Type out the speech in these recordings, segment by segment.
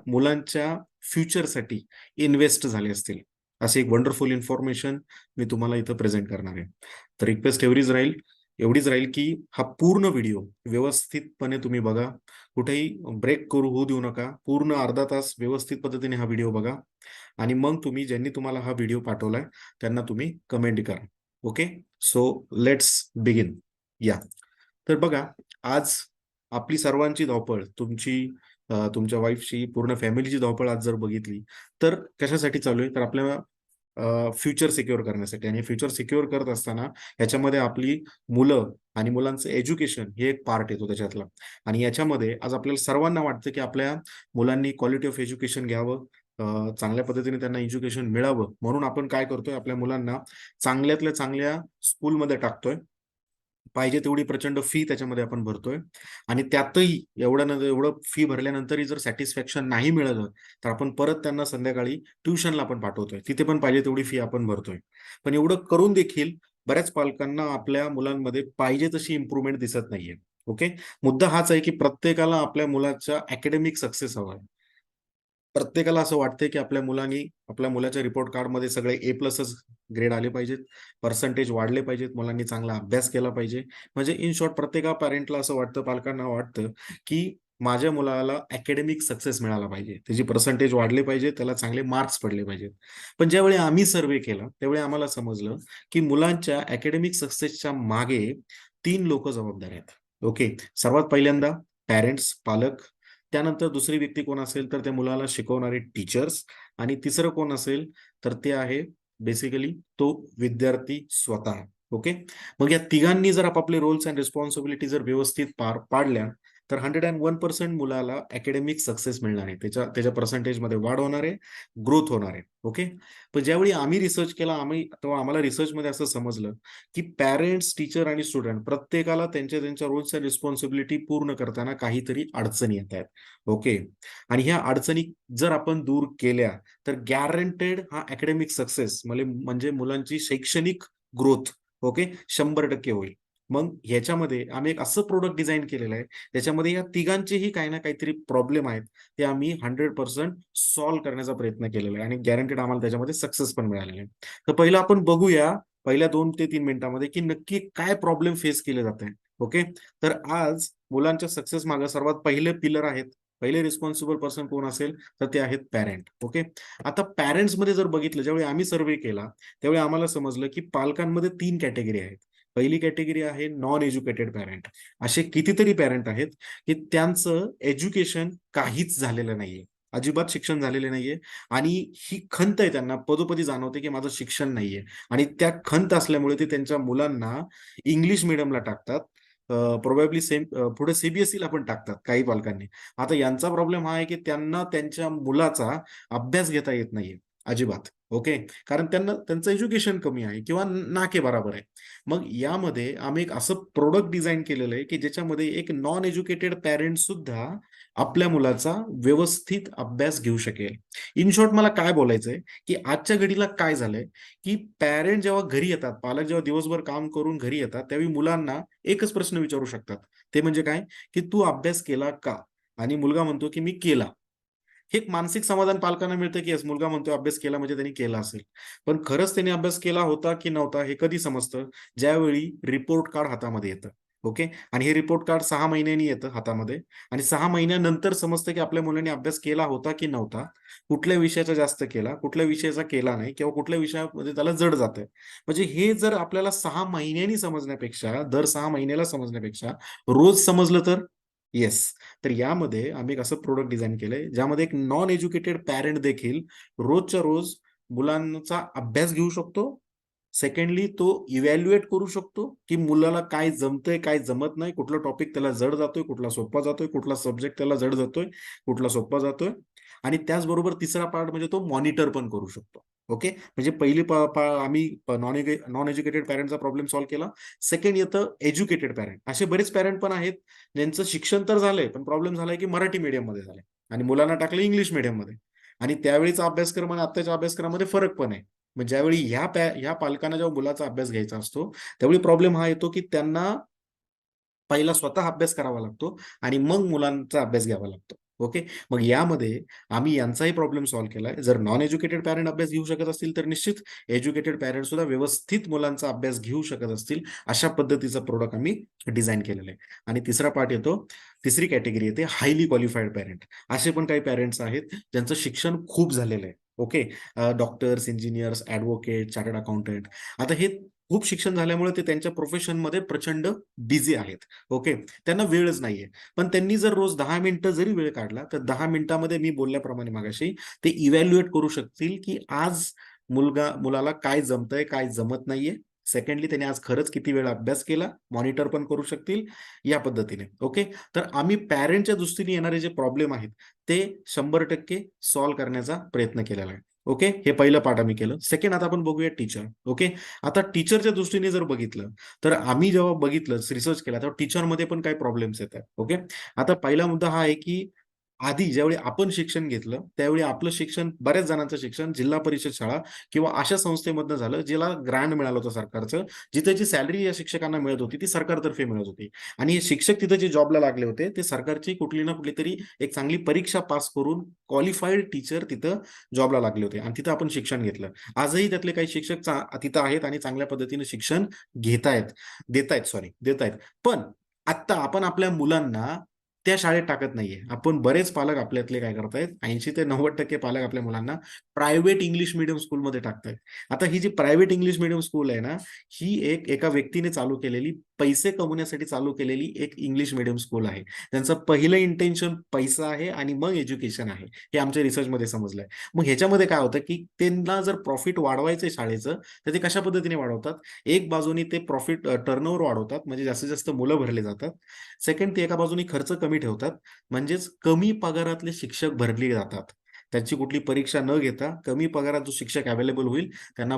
मुलांच्या फ्युचरसाठी इन्व्हेस्ट झाले असतील, असे एक वंडरफुल इन्फॉर्मेशन मी तुम्हाला इथं प्रेझेंट करणार आहे. तर रिक्वेस्ट एवढीच राहील की हा पूर्ण व्हिडिओ व्यवस्थितपणे तुम्ही बघा, कुठेही ब्रेक होऊ देऊ नका. पूर्ण अर्धा तास व्यवस्थित पद्धतीने हा व्हिडिओ बघा आणि मग तुम्ही ज्यांनी तुम्हाला हा व्हिडिओ पाठवलाय त्यांना तुम्ही कमेंट करा. Okay, so let's begin. या, तर बघा, आज आपली सर्वांची धावपळ, तुमच्या वाईफची, पूर्ण फॅमिलीची धावपळ आज जर बघितली तर कशासाठी चालू आहे, तर आपल्या फ्युचर सिक्युअर करण्यासाठी. आणि फ्युचर सिक्युअर करत असताना याच्यामध्ये आपली मुलं आणि मुलांचं एज्युकेशन हे एक पार्ट येतो त्याच्यातला. आणि याच्यामध्ये आज आपल्याला सर्वांना वाटतं की आपल्या मुलांनी क्वालिटी ऑफ एज्युकेशन घ्यावं, चांगल्या पद्धतीने त्यांना एज्युकेशन मिळावं, म्हणून आपण काय करतोय, आपल्या मुलांना चांगल्यातल्या चांगल्या स्कूलमध्ये टाकतोय. पाहिजे तेवढी प्रचंड फी त्याच्यामध्ये आपण भरतोय. आणि त्यातही एवढं फी भरल्यानंतरही जर सॅटिस्फॅक्शन नाही मिळालं तर आपण परत त्यांना संध्याकाळी ट्युशनला आपण पाठवतोय, तिथे पण पाहिजे तेवढी फी आपण भरतोय. पण एवढं करून देखील बऱ्याच पालकांना आपल्या मुलांमध्ये पाहिजे तशी इम्प्रूव्हमेंट दिसत नाहीये. ओके, मुद्दा हाच आहे की प्रत्येकाला आपल्या मुलाच्या अकॅडमिक सक्सेस हवा आहे. प्रत्येकाला असं वाटतंय की आपल्या मुलाच्या रिपोर्ट कार्डमध्ये सगळे A+च ग्रेड आले पाहिजेत, पर्सेंटेज वाढले पाहिजेत, मुलांनी चांगला अभ्यास केला पाहिजे. म्हणजे इन शॉर्ट प्रत्येका पॅरेंटला असं वाटतं, पालकांना वाटतं की माझ्या मुलाला अकॅडमिक सक्सेस मिळाला पाहिजे, त्याची पर्सेंटेज वाढले पाहिजे, त्याला चांगले मार्क्स पडले पाहिजेत. पण ज्यावेळी आम्ही सर्व्हे केला त्यावेळी आम्हाला समजलं की मुलांच्या अकॅडमिक सक्सेसच्या मागे 3 लोक जबाबदार आहेत. ओके, सर्वात पहिल्यांदा पॅरेंट्स, पालक. त्यानंतर दुसरी व्यक्ती कोण असेल तर त्या मुलाला शिकवणारे टीचर्स. आणि तिसरं कोण असेल तर ते आहे बेसिकली तो विद्यार्थी स्वतः. ओके, मग या तिघांनी जर आपापले रोल्स अँड रिस्पॉन्सिबिलिटी जर व्यवस्थित पार पाडल्या तर 101% मुलाला अकॅडमिक सक्सेस मिळणार आहे, त्याच्या पर्सेंटेजमध्ये वाढ होणार आहे, ग्रोथ होणार आहे. ओके, पण ज्यावेळी आम्ही रिसर्च केला तेव्हा आम्हाला रिसर्चमध्ये असं समजलं की पॅरेंट्स, टीचर आणि स्टुडंट प्रत्येकाला त्यांच्या रोल्स अँड रिस्पॉन्सिबिलिटी पूर्ण करताना काहीतरी अडचणी येत आहेत. ओके, आणि ह्या अडचणी जर आपण दूर केल्या तर गॅरंटेड हा अकॅडमिक सक्सेस म्हणजे मुलांची शैक्षणिक ग्रोथ, ओके, 100% होईल. मग ह्याच्यामध्ये आम्ही एक असं प्रोडक्ट डिझाईन केलेलं आहे त्याच्यामध्ये या तिघांचेही काही ना काहीतरी प्रॉब्लेम आहेत, ते आम्ही 100% सॉल्व्ह करण्याचा प्रयत्न केलेला आहे आणि गॅरंटेड आम्हाला त्याच्यामध्ये सक्सेस पण मिळालेला आहे. तर पहिलं आपण बघूया पहिल्या 2 ते 3 मिनिटांमध्ये की नक्की काय प्रॉब्लेम फेस केले जात आहे. ओके, तर आज मुलांच्या सक्सेस मागे सर्वात पहिले पिलर आहेत, पहिले रिस्पॉन्सिबल पर्सन कोण असेल तर ते आहेत पॅरेंट. ओके, आता पॅरेंट्स मध्ये जर बघितलं, ज्यावेळी आम्ही सर्व्हे केला त्यावेळी आम्हाला समजलं की पालकांमध्ये 3 कॅटेगरी आहेत. पहिली कॅटेगरी आहे नॉन एज्युकेटेड पॅरेंट. असे कितीतरी पॅरेंट आहेत की त्यांचं एज्युकेशन काहीच झालेलं नाहीये, अजिबात शिक्षण झालेले नाहीये. आणि ही खंत आहे, त्यांना पदोपदी जाणवते की माझं शिक्षण नाहीये. आणि त्या खंत असल्यामुळे ते त्यांच्या मुलांना इंग्लिश मिडियमला टाकतात, प्रोबॅबली पुढे सीबीएसईला पण टाकतात काही पालकांनी. आता यांचा प्रॉब्लेम हा आहे की त्यांना त्यांच्या मुलाचा अभ्यास घेता येत नाहीये अजिबात. ओके, कारण त्यांचं एज्युकेशन कमी आहे किंवा नाके बराबर आहे. मग यामध्ये आम्ही एक असं प्रोडक्ट डिझाईन केलेलं आहे की ज्याच्यामध्ये एक नॉन एज्युकेटेड पॅरेंट सुद्धा आपल्या मुलाचा व्यवस्थित अभ्यास घेऊ शकेल. इन शॉर्ट मला काय बोलायचंय की आजच्या घडीला काय झालंय की पॅरेंट जेव्हा घरी येतात, पालक जेव्हा दिवसभर काम करून घरी येतात त्यावेळी मुलांना एकच प्रश्न विचारू शकतात, ते म्हणजे काय, की तू अभ्यास केला का? आणि मुलगा म्हणतो की मी केला. हे एक मानसिक समाधान पालकांना मिळतं की मुलगा म्हणतो अभ्यास केला म्हणजे त्यांनी केला असेल. पण खरंच त्यांनी अभ्यास केला होता की नव्हता हे कधी समजतं, ज्यावेळी रिपोर्ट कार्ड हातामध्ये येतं. ओके, आणि हे रिपोर्ट कार्ड 6 महिन्यांनी येतं हातामध्ये. आणि 6 महिन्यानंतर समजतं की आपल्या मुलांनी अभ्यास केला होता की नव्हता, कुठल्या विषयाचा जास्त केला, कुठल्या विषयाचा केला नाही, किंवा कुठल्या विषयामध्ये त्याला जड जातंय. म्हणजे हे जर आपल्याला 6 महिन्यांनी समजण्यापेक्षा, दर 6 महिन्याला समजण्यापेक्षा रोज समजलं तर येस. तर यामध्ये आम्ही एक असं प्रोडक्ट डिझाईन केलंय ज्यामध्ये एक नॉन एज्युकेटेड पॅरेंट देखील रोजच्या रोज मुलांचा अभ्यास घेऊ शकतो. सेकंडली तो इव्हॅल्युएट करू शकतो की मुलाला काय जमतंय, काय जमत नाही, कुठला टॉपिक त्याला जड जातोय, कुठला सोपा जातोय, कुठला सब्जेक्ट त्याला जड जातोय, कुठला सोपा जातोय. आणि त्याचबरोबर तिसरा पार्ट म्हणजे तो मॉनिटर पण करू शकतो. ओके, म्हणजे पहिली आम्ही नॉन एज्युकेटेड पॅरेंटचा प्रॉब्लेम सॉल्व्ह केला. सेकंड येतं एज्युकेटेड पॅरेंट. असे बरेच पॅरेंट पण आहेत ज्यांचं शिक्षण तर झालंय पण प्रॉब्लेम झालाय की मराठी मीडियम मध्ये झालंय आणि मुलांना टाकलं इंग्लिश मीडियम मध्ये. आणि त्यावेळीचा अभ्यासक्रम आणि आत्ताच्या अभ्यासक्रमामध्ये फरक पण आहे. मग ज्यावेळी ह्या पालकांना जेव्हा मुलाचा अभ्यास घ्यायचा असतो त्यावेळी प्रॉब्लेम हा येतो की त्यांना पहिला स्वतः अभ्यास करावा लागतो आणि मग मुलांचा अभ्यास घ्यावा लागतो. ओके. मग यामध्ये आम्ही यांचाही प्रॉब्लेम सॉल्व्ह केलाय. जर नॉन एज्युकेटेड पॅरेंट अभ्यास घेऊ शकत असतील तर निश्चित एज्युकेटेड पॅरेंट सुद्धा व्यवस्थित मुलांचा अभ्यास घेऊ शकत असतील अशा पद्धतीचं प्रोडक्ट आम्ही डिझाईन केलेलं आहे. आणि तिसरा पार्ट येतो, तिसरी कॅटेगरी येते हायली क्वालिफाईड पॅरेंट. असे पण काही पॅरेंट्स आहेत ज्यांचं शिक्षण खूप झालेलं आहे. Okay. Doctors, engineers, advocate, chartered accountant. आता हे खूप शिक्षण झाल्यामुळे ते त्यांच्या प्रोफेशनमध्ये प्रचंड बिझी आहेत. ओके. त्यांना वेळच नाहीये. पण त्यांनी जर रोज 10 मिनिटं जरी वेळ काढला तर 10 मिनिटामध्ये मी बोलल्याप्रमाणे मागाशी ते इव्हॅल्युएट करू शकतील की आज मुलाला काय जमतंय, काय जमत नाहीये. सेकंडली त्याने आज खरंच किती वेळ अभ्यास केला, मॉनिटर पण करू शकतील या पद्धतीने. ओके. तर आम्ही पॅरेंटच्या दृष्टीने येणारे जे प्रॉब्लेम आहेत ते 100% सॉल्व्ह करण्याचा प्रयत्न केलेला आहे. ओके. हे पहिलं पार्ट आम्ही केलं. सेकंड आता आपण बघूया टीचर. ओके. आता टीचरच्या दृष्टीने जर बघितलं तर आम्ही जेव्हा बघितलं, रिसर्च केला तेव्हा टीचरमध्ये पण काही प्रॉब्लेम्स येतात. ओके. आता पहिला मुद्दा हा आहे की आधी ज्यावेळी आपण शिक्षण घेतलं, त्यावेळी आपलं शिक्षण, बऱ्याच जणांचं शिक्षण जिल्हा परिषद शाळा किंवा अशा संस्थेमधनं झालं, ज्याला ग्रँट मिळालं होतं सरकारचं, जिथे जी सॅलरी या शिक्षकांना मिळत होती, ती सरकारतर्फे मिळत होती. आणि हे शिक्षक तिथे जे जॉबला लागले होते, ते सरकारची कुठली ना कुठली तरी एक चांगली परीक्षा पास करून क्वालिफाईड टीचर तिथं जॉबला लागले होते आणि तिथं आपण शिक्षण घेतलं. आजही त्यातले काही शिक्षक तिथं आहेत आणि चांगल्या पद्धतीने शिक्षण घेतायत, देतायत. पण आत्ता आपण आपल्या मुलांना त्या शाळेत टाकत नाहीये. आपण बरेच पालक आपल्यातले काय करतायत, 80 ते 90% पालक आपल्या मुलांना प्रायव्हेट इंग्लिश मीडियम स्कूलमध्ये टाकतायत. आता ही जी प्रायव्हेट इंग्लिश मीडियम स्कूल आहे ना, ही एका व्यक्तीने चालू केलेली, पैसे कमवण्यासाठी चालू केलेली एक इंग्लिश मीडियम स्कूल आहे. त्यांचं पहिलं इंटेन्शन पैसा आहे आणि मग एज्युकेशन आहे. हे आमच्या रिसर्चमध्ये समजलंय. मग ह्याच्यामध्ये काय होतं, की त्यांना जर प्रॉफिट वाढवायचंय शाळेचं, तर ते कशा पद्धतीने वाढवतात? एक बाजूने ते प्रॉफिट टर्नओव्हर वाढवतात, म्हणजे जास्तीत जास्त मुलं भरले जातात. सेकंड, ते एका बाजूने खर्च कमी ठेवतात, म्हणजेच कमी पगारातले शिक्षक भरले जातात. त्यांची कुठली परीक्षा न घेता कमी पगारात जो शिक्षक अवेलेबल होईल त्यांना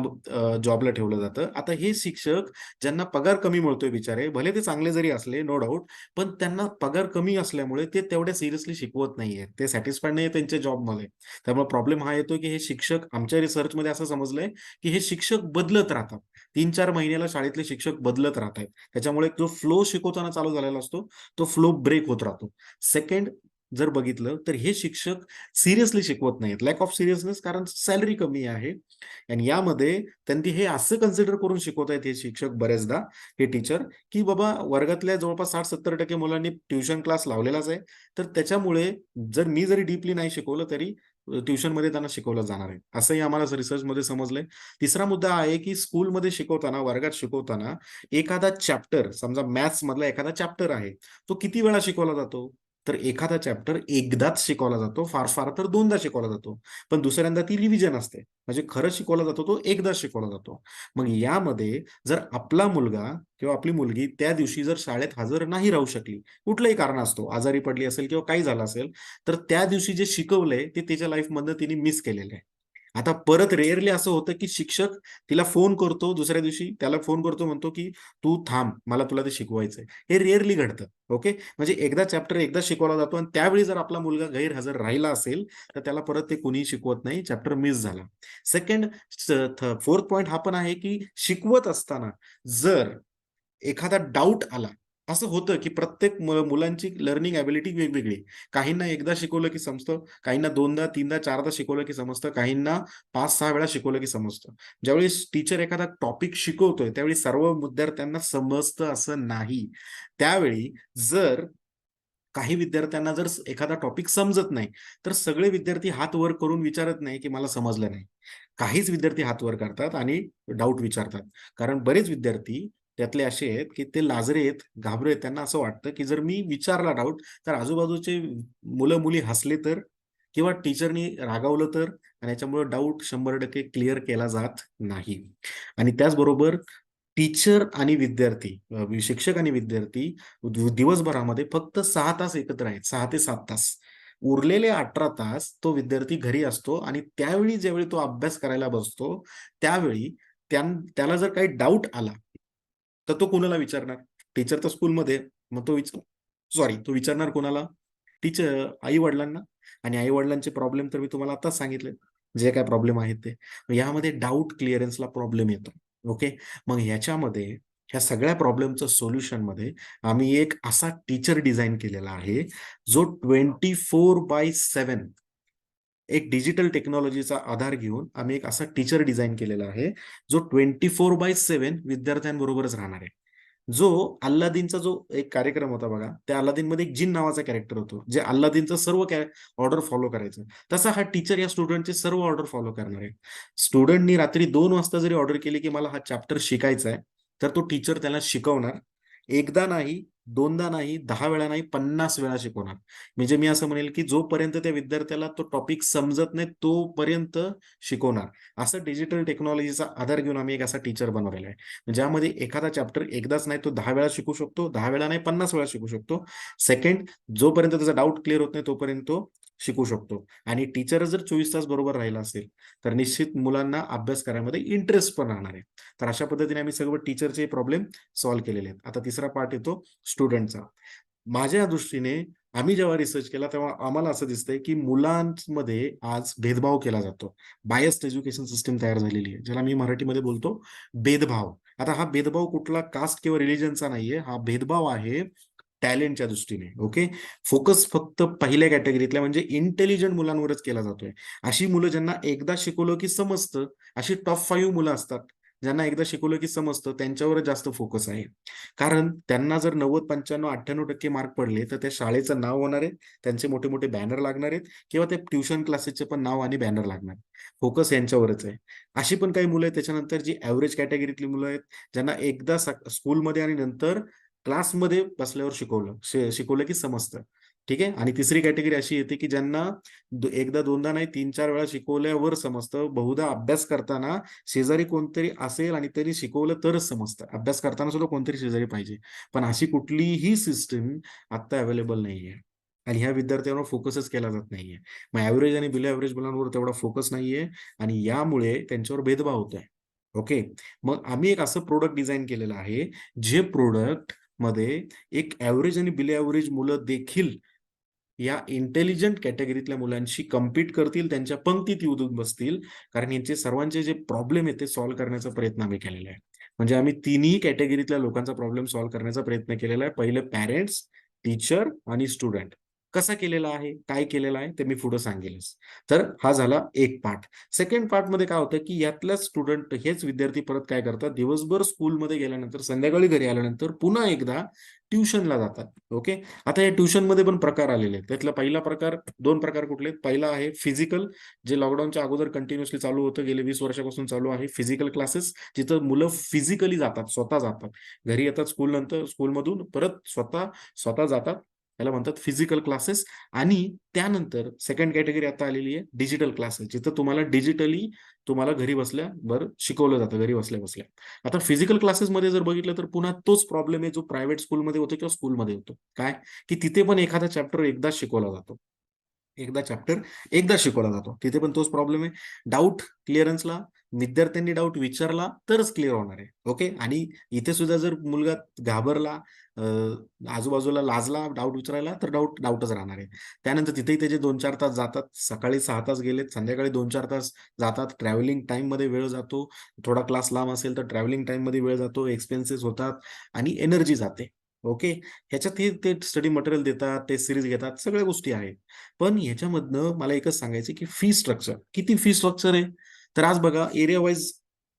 जॉबला ठेवलं जातं. आता हे शिक्षक ज्यांना पगार कमी मिळतोय बिचारे, भले ते चांगले जरी असले नो डाउट, पण त्यांना पगार कमी असल्यामुळे ते तेवढ्या सिरियसली शिकवत नाहीये. ते सॅटिस्फाईड नाहीये त्यांच्या जॉबमध्ये. त्यामुळे प्रॉब्लेम हा येतो की हे शिक्षक, आमच्या रिसर्चमध्ये असं समजलंय की हे शिक्षक बदलत राहतात. 3-4 महिन्याला शाळेतले शिक्षक बदलत राहतात. त्याच्यामुळे जो फ्लो शिकवताना चालू झालेला असतो, तो फ्लो ब्रेक होत राहतो. सेकंड, जर बघितलं तर हे शिक्षक सिरियसली शिकवत नाहीत. लॅक ऑफ सिरियसनेस, कारण सॅलरी कमी आहे. आणि यामध्ये त्यांनी हे असं कन्सिडर करून शिकवतायत हे शिक्षक बरेचदा, हे टीचर, की बाबा वर्गातल्या जवळपास 60-70% मुलांनी ट्युशन क्लास लावलेलाच आहे. तर त्याच्यामुळे जर मी जरी डीपली नाही शिकवलं तरी ट्युशनमध्ये त्यांना शिकवलं जाणार आहे. असंही आम्हाला रिसर्चमध्ये समजलंय. तिसरा मुद्दा आहे की स्कूलमध्ये शिकवताना, वर्गात शिकवताना एखादा चॅप्टर, समजा मॅथ्स मधला एखादा चॅप्टर आहे, तो किती वेळा शिकवला जातो? तर एखादा चॅप्टर एकदाच शिकवला जातो, फार फार तर 2दा शिकवला जातो. पण दुसऱ्यांदा ती रिव्हिजन असते. म्हणजे खरं शिकवला जातो तो एकदाच शिकवला जातो. मग यामध्ये जर आपला मुलगा किंवा आपली मुलगी त्या दिवशी जर शाळेत हजर नाही राहू शकली, कुठलंही कारण असतो, आजारी पडली असेल किंवा काही झालं असेल, तर त्या दिवशी जे शिकवलंय ते तिच्या लाईफमधनं तिने मिस केलेलं आहे. आता परत रेअरली असं होतं की शिक्षक तिला फोन करतो, दुसऱ्या दिवशी त्याला फोन करतो, म्हणतो की तू थांब, मला तुला ते शिकवायचंय. हे रेअरली घडतं. ओके. म्हणजे एकदा चॅप्टर एकदा शिकवला जातो आणि त्यावेळी जर आपला मुलगा गैरहजर राहिला असेल तर त्याला परत ते कुणीही शिकवत नाही, चॅप्टर मिस झाला. सेकंड, फोर्थ पॉइंट हा पण आहे की शिकवत असताना जर एखादा डाऊट आला, असं होतं की प्रत्येक मुलांची लर्निंग ॲबिलिटी वेगवेगळी. काहींना एकदा शिकवलं की समजतं, काहींना 2दा, 3दा, 4दा शिकवलं की समजतं, काहींना 5-6 वेळा शिकवलं की समजतं. ज्यावेळी टीचर एखादा टॉपिक शिकवतोय, त्यावेळी सर्व विद्यार्थ्यांना समजतं असं नाही. त्यावेळी जर काही विद्यार्थ्यांना जर एखादा टॉपिक समजत नाही, तर सगळे विद्यार्थी हात वर करून विचारत नाही की मला समजलं नाही. काहीच विद्यार्थी हात वर करतात आणि डाऊट विचारतात. कारण बरेच विद्यार्थी त्यातले असे आहेत, की ते लाजरे आहेत, घाबरे आहेत. त्यांना असं वाटतं, की जर मी विचारला डाऊट, तर आजूबाजूचे मुलं-मुली हसले तर? किंवा टीचरनी रागावलं तर? आणि याच्यामुळे डाऊट 100% क्लिअर केला जात नाही. आणि त्याचबरोबर टीचर आणि विद्यार्थी, शिक्षक आणि विद्यार्थी दिवसभरामध्ये फक्त 6 तास एकत्र आहेत. 6 ते 7 तास. उरलेले 18 तास तो विद्यार्थी घरी असतो आणि त्यावेळी ज्यावेळी तो अभ्यास करायला बसतो, त्यावेळी त्याला जर काही डाऊट आला, तर तो कोणाला विचारणार? टीचर तर स्कूलमध्ये, मग तो विचारणार कोणाला? टीचर, आई-वडिलांना. आणि आई-वडिलांचे प्रॉब्लेम तर मी तुम्हाला आताच सांगितले, जे काही प्रॉब्लेम आहेत ते. मग यामध्ये डाऊट क्लिअरन्सला प्रॉब्लेम येतो. ओके. मग ह्याच्यामध्ये ह्या सगळ्या प्रॉब्लेमचं सोल्युशन मध्ये आम्ही एक असा टीचर डिझाईन केलेला आहे जो 24/7 एक डिजिटल टेक्नॉलॉजीचा आधार घेऊन आम्ही एक असा टीचर डिझाईन केलेला आहे जो 24/7 विद्यार्थ्यांबरोबरच राहणार आहे. जो अल्लादीनचा जो एक कार्यक्रम होता बघा, त्या अल्लादीन मध्ये एक जिन नावाचा कॅरेक्टर होतो जे अल्लादीनचं सर्व ऑर्डर फॉलो करायचं. तसा हा टीचर या स्टुडंटचे सर्व ऑर्डर फॉलो करणार आहे. स्टुडंटनी रात्री 2 वाजता जरी ऑर्डर केली की मला हा चॅप्टर शिकायचा आहे, तर तो टीचर त्याला शिकवणार. एकदा नाही, दोनदा नाही, 10 वेळा नाही, 50 वेळा शिकवणार. म्हणजे मी असं म्हणेल की जोपर्यंत त्या विद्यार्थ्याला तो टॉपिक समजत नाही तोपर्यंत शिकवणार. असं डिजिटल टेक्नॉलॉजीचा आधार घेऊन आम्ही एक असा टीचर बनवलेला आहे ज्यामध्ये एखादा चॅप्टर एकदाच नाही तो 10 वेळा शिकू शकतो, 10 वेळा नाही 50 वेळा शिकू शकतो. सेकंड, जोपर्यंत त्याचा डाऊट क्लिअर होत नाही तोपर्यंत तो शिकू शकतो. आणि टीचर जर 24 तास बरोबर राहिला असेल तर निश्चित मुलांना अभ्यास करायमध्ये इंटरेस्ट पण राहणार आहे. तर अशा पद्धतीने आम्ही सगळं टीचरचे प्रॉब्लेम सॉल्व्ह केलेले आहेत. आता तिसरा पार्ट येतो स्टुडंटचा. माझ्या दृष्टीने आम्ही जेव्हा रिसर्च केला तेव्हा आम्हाला असं दिसतंय की मुलांमध्ये आज भेदभाव केला जातो. बायस्ड एज्युकेशन सिस्टम तयार झालेली आहे, ज्याला मी मराठीमध्ये बोलतो भेदभाव. आता हा भेदभाव कुठला कास्ट किंवा रिलिजनचा नाहीये, हा भेदभाव आहे टॅलेंटच्या दृष्टीने. ओके, फोकस फक्त पहिल्या कॅटेगरीतल्या म्हणजे इंटेलिजंट मुलांवरच केला जातोय. अशी मुलं ज्यांना एकदा शिकवलं की समजतं, अशी टॉप 5 मुलं असतात ज्यांना एकदा शिकवलं की समजतं, त्यांच्यावरच जास्त फोकस आहे. कारण त्यांना जर 90, 95, 98% मार्क पडले तर त्या शाळेचं नाव होणार आहे, त्यांचे मोठे मोठे बॅनर लागणार आहेत किंवा ते ट्युशन क्लासेसचे पण नाव आणि बॅनर लागणार. फोकस यांच्यावरच आहे. अशी पण काही मुलं आहेत त्याच्यानंतर जी ॲव्हरेज कॅटेगरीतली मुलं आहेत, ज्यांना एकदा स्कूलमध्ये आणि नंतर क्लासमध्ये बसल्यावर शिकवलं की समजतं. ठीक आहे. आणि तिसरी कॅटेगरी अशी येते की ज्यांना एकदा दोनदा नाही 3-4 वेळा शिकवल्यावर समजतं. बहुधा अभ्यास करताना शेजारी कोणतरी असेल आणि त्यांनी शिकवलं तरच समजतं. अभ्यास करताना सुद्धा कोणतरी शेजारी पाहिजे. पण अशी कुठलीही सिस्टम आता अवेलेबल नाहीये. आणि ह्या विद्यार्थ्यांवर फोकसच केला जात नाहीये. मग ॲव्हरेज आणि बिलो ॲव्हरेज मुलांवर तेवढा फोकस नाहीये आणि यामुळे त्यांच्यावर भेदभाव होतोय. ओके. मग आम्ही एक असं प्रोडक्ट डिझाइन केलेलं आहे, जे प्रोडक्ट मध्ये एक ॲव्हरेज आणि बिलो ॲव्हरेज मुलं देखील या इंटेलिजंट कॅटेगरीतल्या मुलांशी कम्पीट करतील, त्यांच्या पंक्तीत येऊन बसतील. कारण यांचे सर्वांचे जे प्रॉब्लेम आहेत ते सॉल्व्ह करण्याचा प्रयत्न आम्ही केलेला आहे. म्हणजे आम्ही तिन्ही कॅटेगरीतल्या लोकांचा प्रॉब्लेम सॉल्व्ह करण्याचा प्रयत्न केलेला आहे. पहिले पॅरेंट्स, टीचर आणि स्टुडंट. कसा केलेला आहे, काय केलेलं आहे ते मी पुढे सांगेलच. तर हा झाला एक पार्ट. सेकंड पार्टमध्ये काय होतं की यातल्याच स्टुडंट हेच विद्यार्थी परत काय करतात, दिवसभर स्कूलमध्ये गेल्यानंतर संध्याकाळी घरी आल्यानंतर पुन्हा एकदा ट्युशनला जातात. ओके. आता या ट्युशनमध्ये पण प्रकार आलेले आहेत. त्यातला पहिला प्रकार, 2 प्रकार कुठले आहेत? पहिला आहे फिजिकल, जे लॉकडाऊनच्या अगोदर कंटिन्युअसली चालू होतं. गेले 20 वर्षापासून चालू आहे फिजिकल क्लासेस, जिथं मुलं फिजिकली जातात, स्वतः जातात. घरी येतात स्कूलनंतर, स्कूलमधून परत स्वतः स्वतः जातात. त्याला म्हणतात फिजिकल क्लासेस. आणि त्यानंतर सेकंड कॅटेगरी आता आलेली आहे डिजिटल क्लासेस, जिथं तुम्हाला डिजिटली तुम्हाला घरी बसल्या बरं शिकवलं जातं, घरी बसल्या बसल्या. आता फिजिकल क्लासेसमध्ये जर बघितलं तर पुन्हा तोच प्रॉब्लेम आहे जो प्रायव्हेट स्कूलमध्ये होतो किंवा स्कूलमध्ये होतो. काय? की तिथे पण एखादा चॅप्टर एकदाच शिकवला जातो. एकदा चॅप्टर एकदा शिकवला जातो. तिथे पण तोच प्रॉब्लेम आहे. डाऊट क्लिअरन्सला विद्यार्थ्यांनी डाऊट विचारला तरच क्लिअर होणार आहे. ओके. आणि इथे सुद्धा जर मुलगा घाबरला, अ, आजूबाजूला लाजला डाऊट विचारायला, तर डाऊटच राहणार आहे. त्यानंतर तिथेही त्याचे 2-4 तास जातात. सकाळी 6 तास गेलेत, संध्याकाळी 2-4 तास जातात. ट्रॅव्हलिंग टाईममध्ये वेळ जातो. थोडा क्लास लांब असेल तर ट्रॅव्हलिंग टाईममध्ये वेळ जातो, एक्सपेन्सेस होतात आणि एनर्जी जाते. ओके. ह्याच्यात ते स्टडी मटेरियल देतात, टेस्ट सीरीज घेतात, सगळ्या गोष्टी आहेत. पण ह्याच्यामधनं मला एकच सांगायचं की फी स्ट्रक्चर, किती फी स्ट्रक्चर आहे? तर आज बघा एरिया वाईज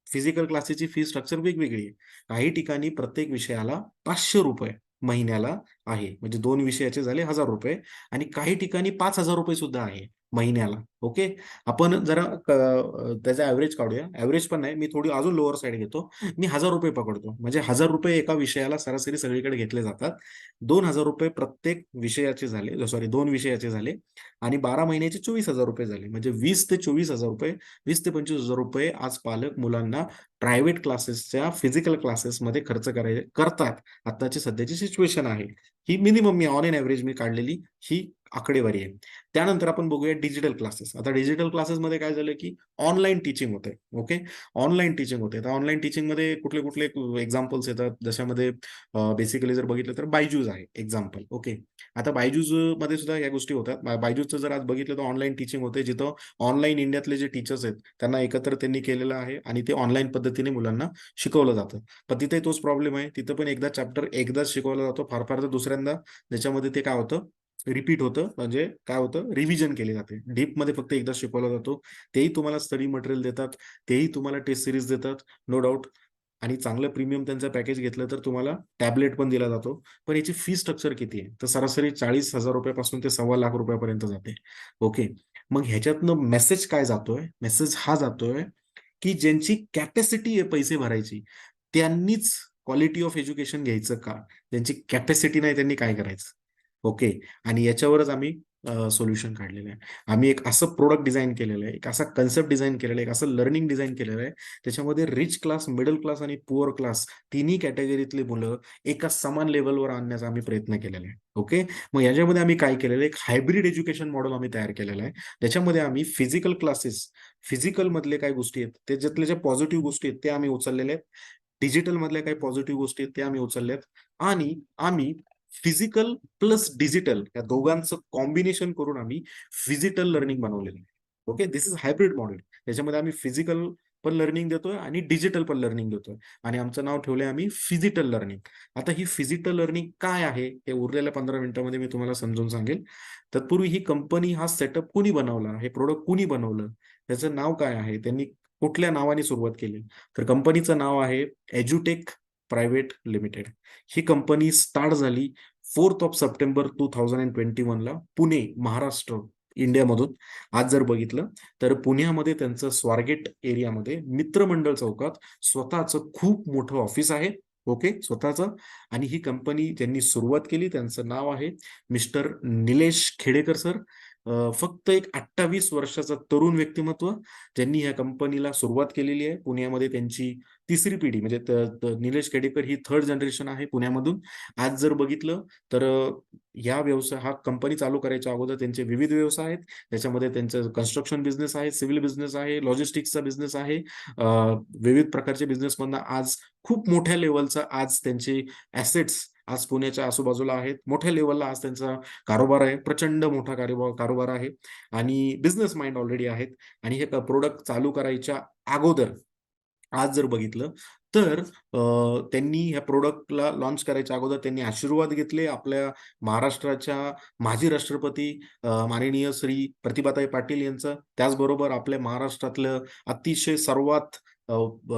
फिजिकल क्लासेसची फी स्ट्रक्चर वेगवेगळी आहे. काही ठिकाणी प्रत्येक विषयाला ₹500 महिन्याला आहे. म्हणजे 2 विषयाचे झाले ₹1000 आणि काही ठिकाणी ₹5000 सुद्धा आहे महिन्याला. ओके. आपण जरा त्याचा ॲव्हरेज काढूया. ॲव्हरेज पण नाही, मी थोडी अजून लोअर साइड घेतो. मी ₹1000 पकडतो. म्हणजे ₹1000 एका विषयाला सरासरी सगळीकडे घेतले जातात. ₹2000 प्रत्येक विषयाचे झाले, सॉरी 2 विषयाचे झाले आणि 12 महिन्याचे ₹24,000 झाले. म्हणजे 20 ते ₹24,000, ₹20,000 ते ₹25,000 आज पालक मुलांना प्रायव्हेट क्लासेसच्या फिजिकल क्लासेसमध्ये खर्च करतात. आत्ताची सध्याची सिच्युएशन आहे. ही मिनिमम मी ऑन एन एव्हरेज मी काढलेली ही आकडेवारी आहे. त्यानंतर आपण बघूया डिजिटल क्लासेस. आता डिजिटल क्लासेसमध्ये काय झालं की ऑनलाईन टीचिंग होते. ओके, ऑनलाईन टीचिंग होते. तर ऑनलाईन टीचिंगमध्ये कुठले कुठले एक्झाम्पल्स येतात, जशामध्ये बेसिकली जर बघितलं तर बायजूस आहे एक्झाम्पल. ओके, आता बायजूस मध्ये सुद्धा या गोष्टी होतात. बायजूसचं जर आज बघितलं तर ऑनलाईन टीचिंग होते, जिथं ऑनलाईन इंडियातले जे टीचर्स आहेत त्यांना एकत्र त्यांनी केलेलं आहे आणि ते ऑनलाईन पद्धतीने मुलांना शिकवलं जातं. पण तिथे तोच प्रॉब्लेम आहे, तिथं पण एकदा चॅप्टर एकदाच शिकवला जातो, फार फार तर दुसऱ्यांदा त्याच्यामध्ये ते काय होतं, रिपीट होतं, म्हणजे काय होतं, रिव्हिजन केली जाते. डीपमध्ये फक्त एकदा शिकवला जातो. तेही तुम्हाला स्टडी मटेरियल देतात, तेही तुम्हाला टेस्ट सिरीज देतात, नो डाऊट. आणि चांगलं प्रीमियम त्यांचं पॅकेज घेतलं तर तुम्हाला टॅबलेट पण दिला जातो. पण याची फी स्ट्रक्चर किती आहे, तर सरासरी 40,000 रुपयापासून ते ₹1,25,000 जाते. ओके, मग ह्याच्यातनं मेसेज काय जातोय, मेसेज हा जातोय की ज्यांची कॅपॅसिटी आहे पैसे भरायची त्यांनीच क्वालिटी ऑफ एज्युकेशन घ्यायचं का, ज्यांची कॅपॅसिटी नाही त्यांनी काय करायचं. ओके, आणि याच्यावरच आम्ही सोल्युशन काढलेलं आहे. आम्ही एक असं प्रोडक्ट डिझाईन केलेलं आहे, एक असा कन्सेप्ट डिझाईन केलेला आहे, एक असं लर्निंग डिझाईन केलेलं आहे, त्याच्यामध्ये रिच क्लास, मिडल क्लास आणि पुअर क्लास तिन्ही कॅटेगरीतली मुलं एका समान लेवलवर आणण्याचा आम्ही प्रयत्न केलेला आहे. ओके, मग याच्यामध्ये आम्ही काय केलेलं आहे, एक हायब्रिड एज्युकेशन मॉडेल आम्ही तयार केलेलं आहे. त्याच्यामध्ये आम्ही फिजिकल क्लासेस, फिजिकल मधले काही गोष्टी आहेत त्याच्यातल्या ज्या पॉझिटिव्ह गोष्टी आहेत ते आम्ही उचललेल्या आहेत, डिजिटल मधल्या काही पॉझिटिव्ह गोष्टी आहेत ते आम्ही उचलल्यात, आणि आम्ही फिजिकल प्लस डिजिटल या दोघांचं कॉम्बिनेशन करून आम्ही फिजिकल लर्निंग बनवलेलं आहे. Okay, this is hybrid model. त्याच्यामध्ये आम्ही फिजिकल पण लर्निंग देतोय आणि डिजिटल पण लर्निंग देतोय, आणि आमचं नाव ठेवलंय आम्ही फिजिकल लर्निंग. आता ही फिजिकल लर्निंग काय आहे हे उरलेल्या 15 मिनिटांमध्ये मी तुम्हाला समजून सांगेल. तत्पूर्वी ही कंपनी, हा सेटअप कुणी बनवला, हे प्रोडक्ट कुणी बनवलं, त्याचं नाव काय आहे, त्यांनी कुठल्या नावाने सुरुवात केली, तर कंपनीचं नाव आहे एज्युटेक प्रायव्हेट लिमिटेड. ही कंपनी स्टार्ट झाली 4 सप्टेंबर 2021 ला पुणे, महाराष्ट्र, इंडियामधून. आज जर बघितलं तर पुण्यामध्ये त्यांचं स्वारगेट एरियामध्ये मित्रमंडळ चौकात स्वतःचं खूप मोठं ऑफिस आहे. ओके, स्वतःचं. आणि ही कंपनी ज्यांनी सुरुवात केली त्यांचं नाव आहे मिस्टर निलेश खेडेकर सर. फक्त एक 28 वर्षाचा तरुण व्यक्तिमत्व, ज्यांनी ह्या कंपनीला सुरुवात केलेली आहे. पुण्यामध्ये त्यांची तिसरी पिढी, म्हणजे निलेश खेडेकर ही 3rd जनरेशन आहे पुण्यामधून. आज जर बघितलं तर या व्यवसाय, हा कंपनी चालू करायच्या अगोदर त्यांचे विविध व्यवसाय आहेत. त्याच्यामध्ये त्यांचं कन्स्ट्रक्शन बिझनेस आहे, सिव्हिल बिझनेस आहे, लॉजिस्टिक्सचा बिझनेस आहे. विविध प्रकारचे बिझनेसमधनं आज खूप मोठ्या लेवलचा आज त्यांचे ऍसेट्स आज पुण्याच्या आजूबाजूला आहेत. मोठ्या लेवलला आज त्यांचा कारोबार आहे, प्रचंड मोठा कारोबार आहे, आणि बिझनेस माइंड ऑलरेडी आहेत. आणि हे प्रोडक्ट चालू करायच्या अगोदर आज जर बघितलं तर त्यांनी ह्या प्रोडक्टला लॉन्च करायच्या अगोदर त्यांनी आशीर्वाद घेतले आपल्या महाराष्ट्राच्या माजी राष्ट्रपती माननीय श्री प्रतिभाताई पाटील यांचं. त्याचबरोबर आपल्या महाराष्ट्रातलं अतिशय सर्वात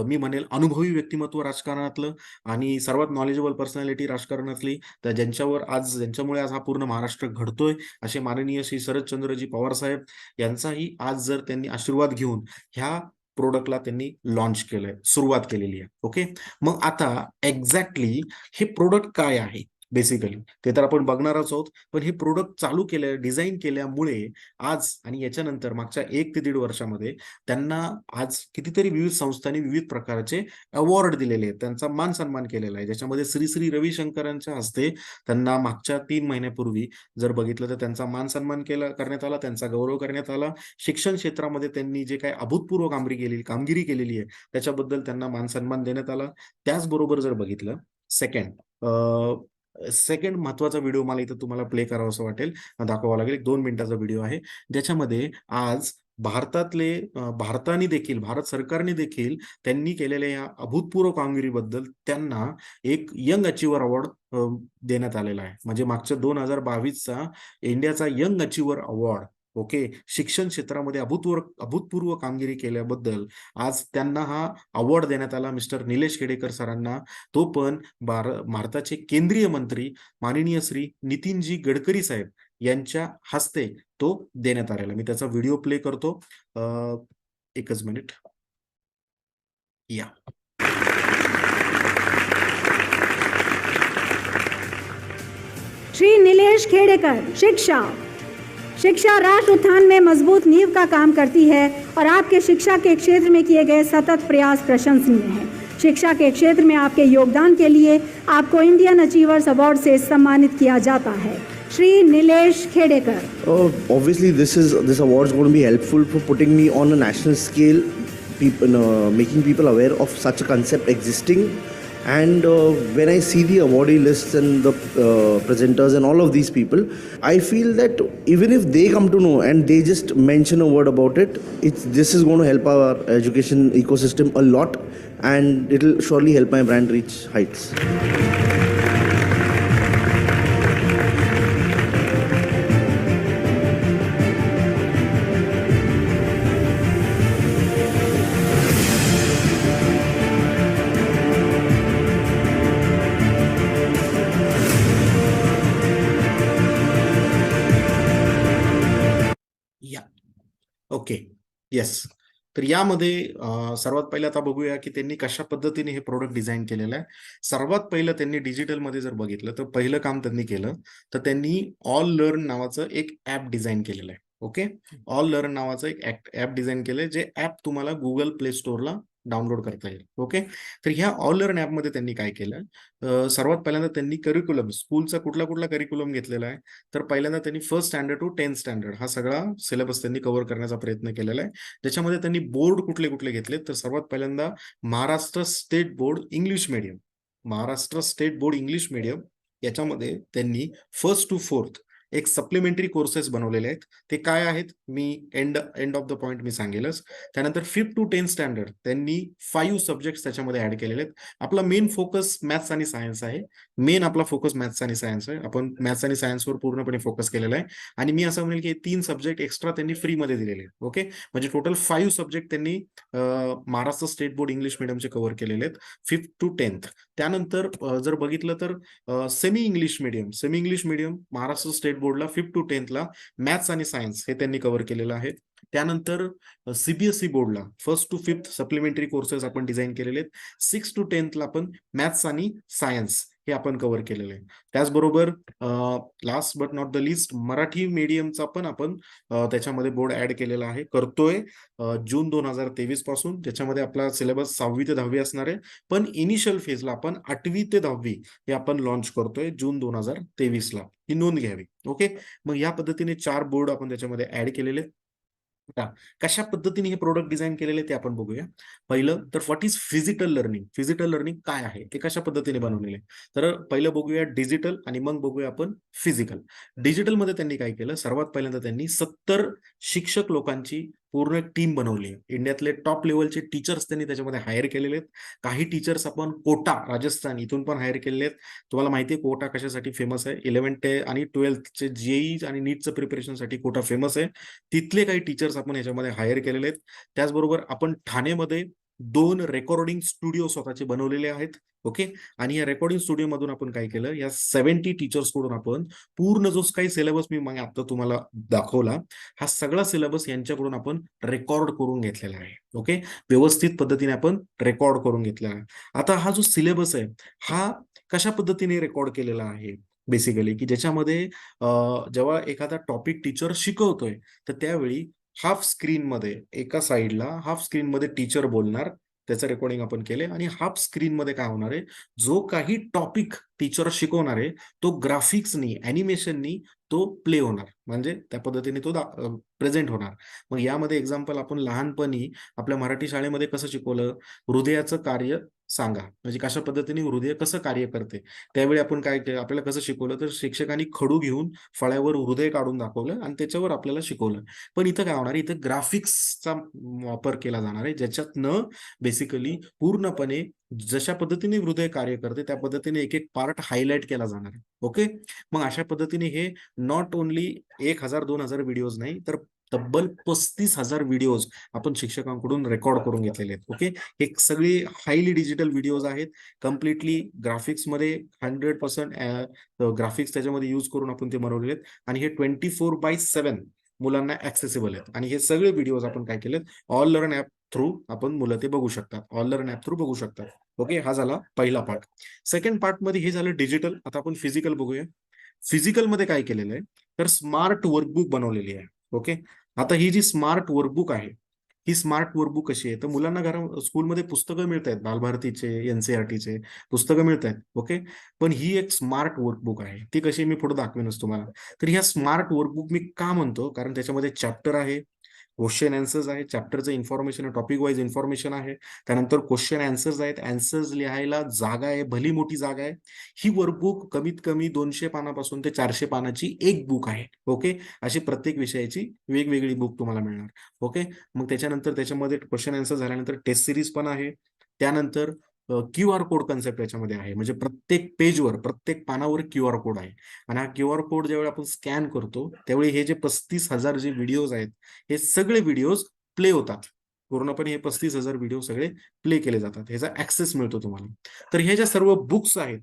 मी म्हणेल अनुभवी व्यक्तिमत्व राजकारणातलं आणि सर्वात नॉलेजेबल पर्सनॅलिटी राजकारणातली, तर ज्यांच्यामुळे आज हा पूर्ण महाराष्ट्र घडतोय, असे माननीय श्री शरदचंद्रजी पवार साहेब यांचाही आज जर त्यांनी आशीर्वाद घेऊन ह्या प्रोडक्टला त्यांनी लॉन्च केलंय, सुरुवात केलेली आहे. ओके, मग आता एक्झॅक्टली हे प्रोडक्ट काय आहे बेसिकली ते तर आपण बघणारच आहोत. पण हे प्रोडक्ट चालू केलं, डिझाईन केल्यामुळे आज आणि याच्यानंतर मागच्या 1 ते 1.5 वर्षामध्ये त्यांना आज कितीतरी विविध संस्थांनी विविध प्रकारचे अवॉर्ड दिलेले आहेत, त्यांचा मान सन्मान केलेला आहे. ज्याच्यामध्ये श्री श्री रविशंकरांच्या हस्ते त्यांना मागच्या 3 महिन्यापूर्वी जर बघितलं तर त्यांचा मान सन्मान करण्यात आला, त्यांचा गौरव करण्यात आला. शिक्षण क्षेत्रामध्ये त्यांनी जे काही अभूतपूर्व कामगिरी केलेली आहे त्याच्याबद्दल त्यांना मान सन्मान देण्यात आला. त्याचबरोबर जर बघितलं सेकंड महत्वाचा व्हिडिओ मला इथं तुम्हाला प्ले करावं असं वाटेल, दाखवावं लागेल. 1-2 मिनिटाचा व्हिडिओ आहे, ज्याच्यामध्ये आज भारताने देखील, भारत सरकारने देखील त्यांनी केलेल्या या अभूतपूर्व कामगिरीबद्दल त्यांना एक यंग अचिव्हर अवॉर्ड देण्यात आलेला आहे. म्हणजे मागच्या 2022चा इंडियाचा यंग अचिव्हर अवॉर्ड. ओके, शिक्षण क्षेत्रामध्ये अभूतपूर्व कामगिरी केल्याबद्दल आज त्यांना हा अवॉर्ड देण्यात आला मिस्टर निलेश खेडेकर सरांना. तो पण भारताचे केंद्रीय मंत्री माननीय श्री नितीनजी गडकरी साहेब यांच्या हस्ते तो देण्यात आलेला. मी त्याचा व्हिडिओ प्ले करतो, एकच मिनिट या. श्री नीलेश खेड़ेकर, शिक्षा राष्ट्र उत्थान में मजबूत नींव का काम करती है और आपके शिक्षा के क्षेत्र में किए गए सतत प्रयास प्रशंसनीय हैं। शिक्षा के क्षेत्र में आपके योगदान के लिए आपको इंडियन अचीवर्स अवार्ड से सम्मानित किया जाता है। Shri Nilesh Khedekar. Obviously, this award is going to be helpful for putting me on a national scale, making people aware of such a concept existing. And when I see the awardee lists and the presenters and all of these people, I feel that even if they come to know and they just mention a word about it, this is going to help our education ecosystem a lot, and it will surely help my brand reach heights. या okay yes. तर यामध्ये सर्वात पहिलं आता बघूया की त्यांनी कशा पद्धतीने हे प्रोडक्ट डिझाईन केलेलं आहे. सर्वात पहिलं त्यांनी डिजिटलमध्ये जर बघितलं तर पहिलं काम त्यांनी केलं तर त्यांनी ऑल लर्न नावाचं एक ऍप डिझाईन केलेलं आहे. ओके, ऑल लर्न नावाचं एक ऍप डिझाईन केलंय जे ऍप तुम्हाला गुगल प्ले स्टोअरला डाउनलोड करता येईल. ओके, तर ह्या ऑल लर्न ऍपमध्ये त्यांनी काय केलं, सर्वात पहिल्यांदा त्यांनी करिक्युलम स्कूलचा कुठला कुठला करिक्युलम घेतलेला आहे. तर पहिल्यांदा त्यांनी 1st standard to 10th standard हा सगळा सिलेबस त्यांनी कव्हर करण्याचा प्रयत्न केलेला आहे. त्याच्यामध्ये त्यांनी बोर्ड कुठले कुठले घेतले तर सर्वात पहिल्यांदा Maharashtra state board English medium, Maharashtra state board English medium याच्यामध्ये त्यांनी 1st to 4th एक सप्लिमेंटरी कोर्सेस बनवलेले आहेत. ते काय आहेत मी एंड ऑफ द पॉइंट मी सांगेलच. त्यानंतर 5th to 10th स्टँडर्ड त्यांनी 5 सब्जेक्ट त्याच्यामध्ये ऍड केलेले आहेत. आपला मेन फोकस मॅथ्स आणि सायन्स आहे. मेन आपला फोकस मॅथ्स आणि सायन्स आहे. आपण मॅथ्स आणि सायन्सवर पूर्णपणे फोकस केलेला आहे. आणि मी असं म्हणेल की 3 सब्जेक्ट एक्स्ट्रा त्यांनी फ्रीमध्ये दिलेले आहेत. ओके, म्हणजे टोटल 5 सब्जेक्ट त्यांनी महाराष्ट्र स्टेट बोर्ड इंग्लिश मिडियमचे कव्हर केलेले आहेत 5th to 10th. त्यानंतर जर बघितलं तर semi English medium Maharashtra state बोर्डला 5th to 10th ला मॅथ्स आणि सायन्स हे त्यांनी कव्हर केलेलं आहे. त्यानंतर CBSE बोर्डला 1st to 5th supplementary courses आपण डिझाईन केलेले आहेत. 6th to 10th ला आपण मॅथ्स आणि सायन्स हे आपण कव्हर केलेलं आहे. त्याचबरोबर last but not the list Marathi मीडियमचा पण आपण त्याच्यामध्ये बोर्ड ऍड केलेला आहे, करतोय जून 2023 पासून. त्याच्यामध्ये आपला सिलेबस 6वी ते 10वी असणार आहे, पण इनिशियल फेजला आपण 8वी ते 10वी हे आपण लॉन्च करतोय जून 2023 ला. ही नोंद घ्यावी. ओके, मग या पद्धतीने 4 बोर्ड आपण त्याच्यामध्ये ऍड केलेले आहेत. आता कशा पद्धतीने हे प्रोडक्ट डिझाईन केलेले ते आपण बघूया. पहिलं तर what is physical learning, physical learning काय आहे ते कशा पद्धतीने बनवलेले. तर पहिलं बघूया डिजिटल आणि मग बघूया आपण फिजिकल. डिजिटल मध्ये त्यांनी काय केलं, सर्वात पहिल्यांदा त्यांनी 70 शिक्षक लोकांची पूर्ण एक टीम बनवली आहे. इंडियातले टॉप लेवलचे टीचर्स त्यांनी त्याच्यामध्ये हायर केलेले आहेत. काही टीचर्स आपण कोटा राजस्थान इथून पण हायर केलेले आहेत. तुम्हाला माहिती आहे कोटा कशासाठी फेमस आहे, 11th आणि 12th जेई आणि नीटचं प्रिपरेशनसाठी कोटा फेमस आहे. तिथले काही टीचर्स आपण याच्यामध्ये हायर केलेले आहेत. त्याचबरोबर आपण ठाणेमध्ये 2 रेकॉर्डिंग स्टुडिओ स्वतःचे बनवलेले आहेत. ओके, आणि या रेकॉर्डिंग स्टुडिओ मधून आपण काय केलं, या 70 टीचर्स कडून आपण पूर्ण जो काही सिलेबस मी मग आता तुम्हाला दाखवला, हा सगळा सिलेबस यांच्याकडून आपण रेकॉर्ड करून घेतलेला आहे. ओके, व्यवस्थित पद्धतीने आपण रेकॉर्ड करून घेतलेला आहे. आता हा जो सिलेबस आहे हा कशा पद्धतीने रेकॉर्ड केलेला आहे बेसिकली, की ज्याच्यामध्ये जेव्हा एखादा टॉपिक टीचर शिकवतोय तर त्यावेळी हाफ स्क्रीन मध्ये एका साईडला हाफ स्क्रीन मध्ये टीचर बोलणार, त्याचं रेकॉर्डिंग आपण केले. आणि हाफ स्क्रीन मध्ये काय होणार आहे, जो काही टॉपिक टीचर शिकवणार आहे तो ग्राफिक्सनी अॅनिमेशननी तो प्ले होणार, म्हणजे त्या पद्धतीने तो प्रेझेंट होणार. मग यामध्ये एक्झाम्पल आपण लहानपणी आपल्या मराठी शाळेमध्ये कसं शिकवलं, हृदयाचं कार्य सांगा, म्हणजे कशा पद्धतीने हृदय कसं कार्य करते. त्यावेळी आपण काय केलं, आपल्याला कसं शिकवलं तर शिक्षकांनी खडू घेऊन फळ्यावर हृदय काढून दाखवलं आणि त्याच्यावर आपल्याला शिकवलं. पण इथं काय होणार, इथं ग्राफिक्सचा वापर केला जाणार आहे, ज्याच्यातनं बेसिकली पूर्णपणे जशा पद्धतीने हृदय कार्य करते त्या पद्धतीने एक एक पार्ट हायलाइट केला जाणार आहे. ओके, मग अशा पद्धतीने हे नॉट ओनली 1000-2000 व्हिडिओज नाही तर तब्बल 35,000 व्हिडिओज आपण शिक्षकांकडून रेकॉर्ड करून घेतलेले आहेत. ओके, हे सगळे हायली डिजिटल व्हिडिओज आहेत, कम्प्लिटली ग्राफिक्समध्ये 100% ग्राफिक्स त्याच्यामध्ये यूज करून आपण ते बनवलेले आहेत. आणि हे 24/7 मुलांना ऍक्सेसिबल आहेत. आणि हे सगळे व्हिडिओज आपण काय केलेत, ऑल लर्न ऍप थ्रू आपण मुलं ते बघू शकतात, ऑल लर्न ऍप थ्रू बघू शकतात. ओके, हा झाला पहिला पार्ट. सेकंड पार्ट मध्ये हे झालं डिजिटल. आता आपण फिजिकल बघूया. फिजिकल मध्ये काय केलेलं आहे तर स्मार्ट वर्कबुक बनवलेली आहे. ओके, आता ही जी स्मार्ट वर्कबुक आहे ही स्मार्ट वर्कबुक कशी आहे, तर मुलांना स्कूलमध्ये पुस्तकं मिळत आहेत, बालभारतीचे, एनसीईआरटीचे पुस्तकं मिळत आहेत. ओके, पण ही एक स्मार्ट वर्कबुक आहे. ती कशी मी पुढे दाखवेनच तुम्हाला. तर ह्या स्मार्ट वर्कबुक मी का म्हणतो, कारण त्याच्यामध्ये चॅप्टर आहे, क्वेश्चन आन्सर्स आहे, चॅप्टरचं इन्फॉर्मेशन टॉपिक वाईज इन्फॉर्मेशन आहे, त्यानंतर क्वेश्चन आन्सर्स आहेत, आन्सर्स लिहायला जागा आहे, भली मोठी जागा आहे. ही वर्कबुक कमीत कमी 200 पानापासून ते 400 पानाची एक बुक आहे. ओके, अशी प्रत्येक विषयाची वेगवेगळी बुक तुम्हाला मिळणार. ओके, मग त्याच्यानंतर त्याच्यामध्ये क्वेश्चन आन्सर झाल्यानंतर टेस्ट सिरीज पण आहे. त्यानंतर QR कोड कन्सेप्ट याच्यामध्ये आहे, म्हणजे प्रत्येक पेजवर, प्रत्येक पानावर QR कोड आहे. आणि हा QR कोड ज्यावेळी आपण स्कॅन करतो त्यावेळी हे जे 35,000 जे व्हिडिओज आहेत, हे सगळे व्हिडिओज प्ले होतात. पूर्णपणे हे 35,000 व्हिडिओ सगळे प्ले केले जातात. ह्याचा ऍक्सेस मिळतो तुम्हाला. तर ह्या ज्या सर्व बुक्स आहेत,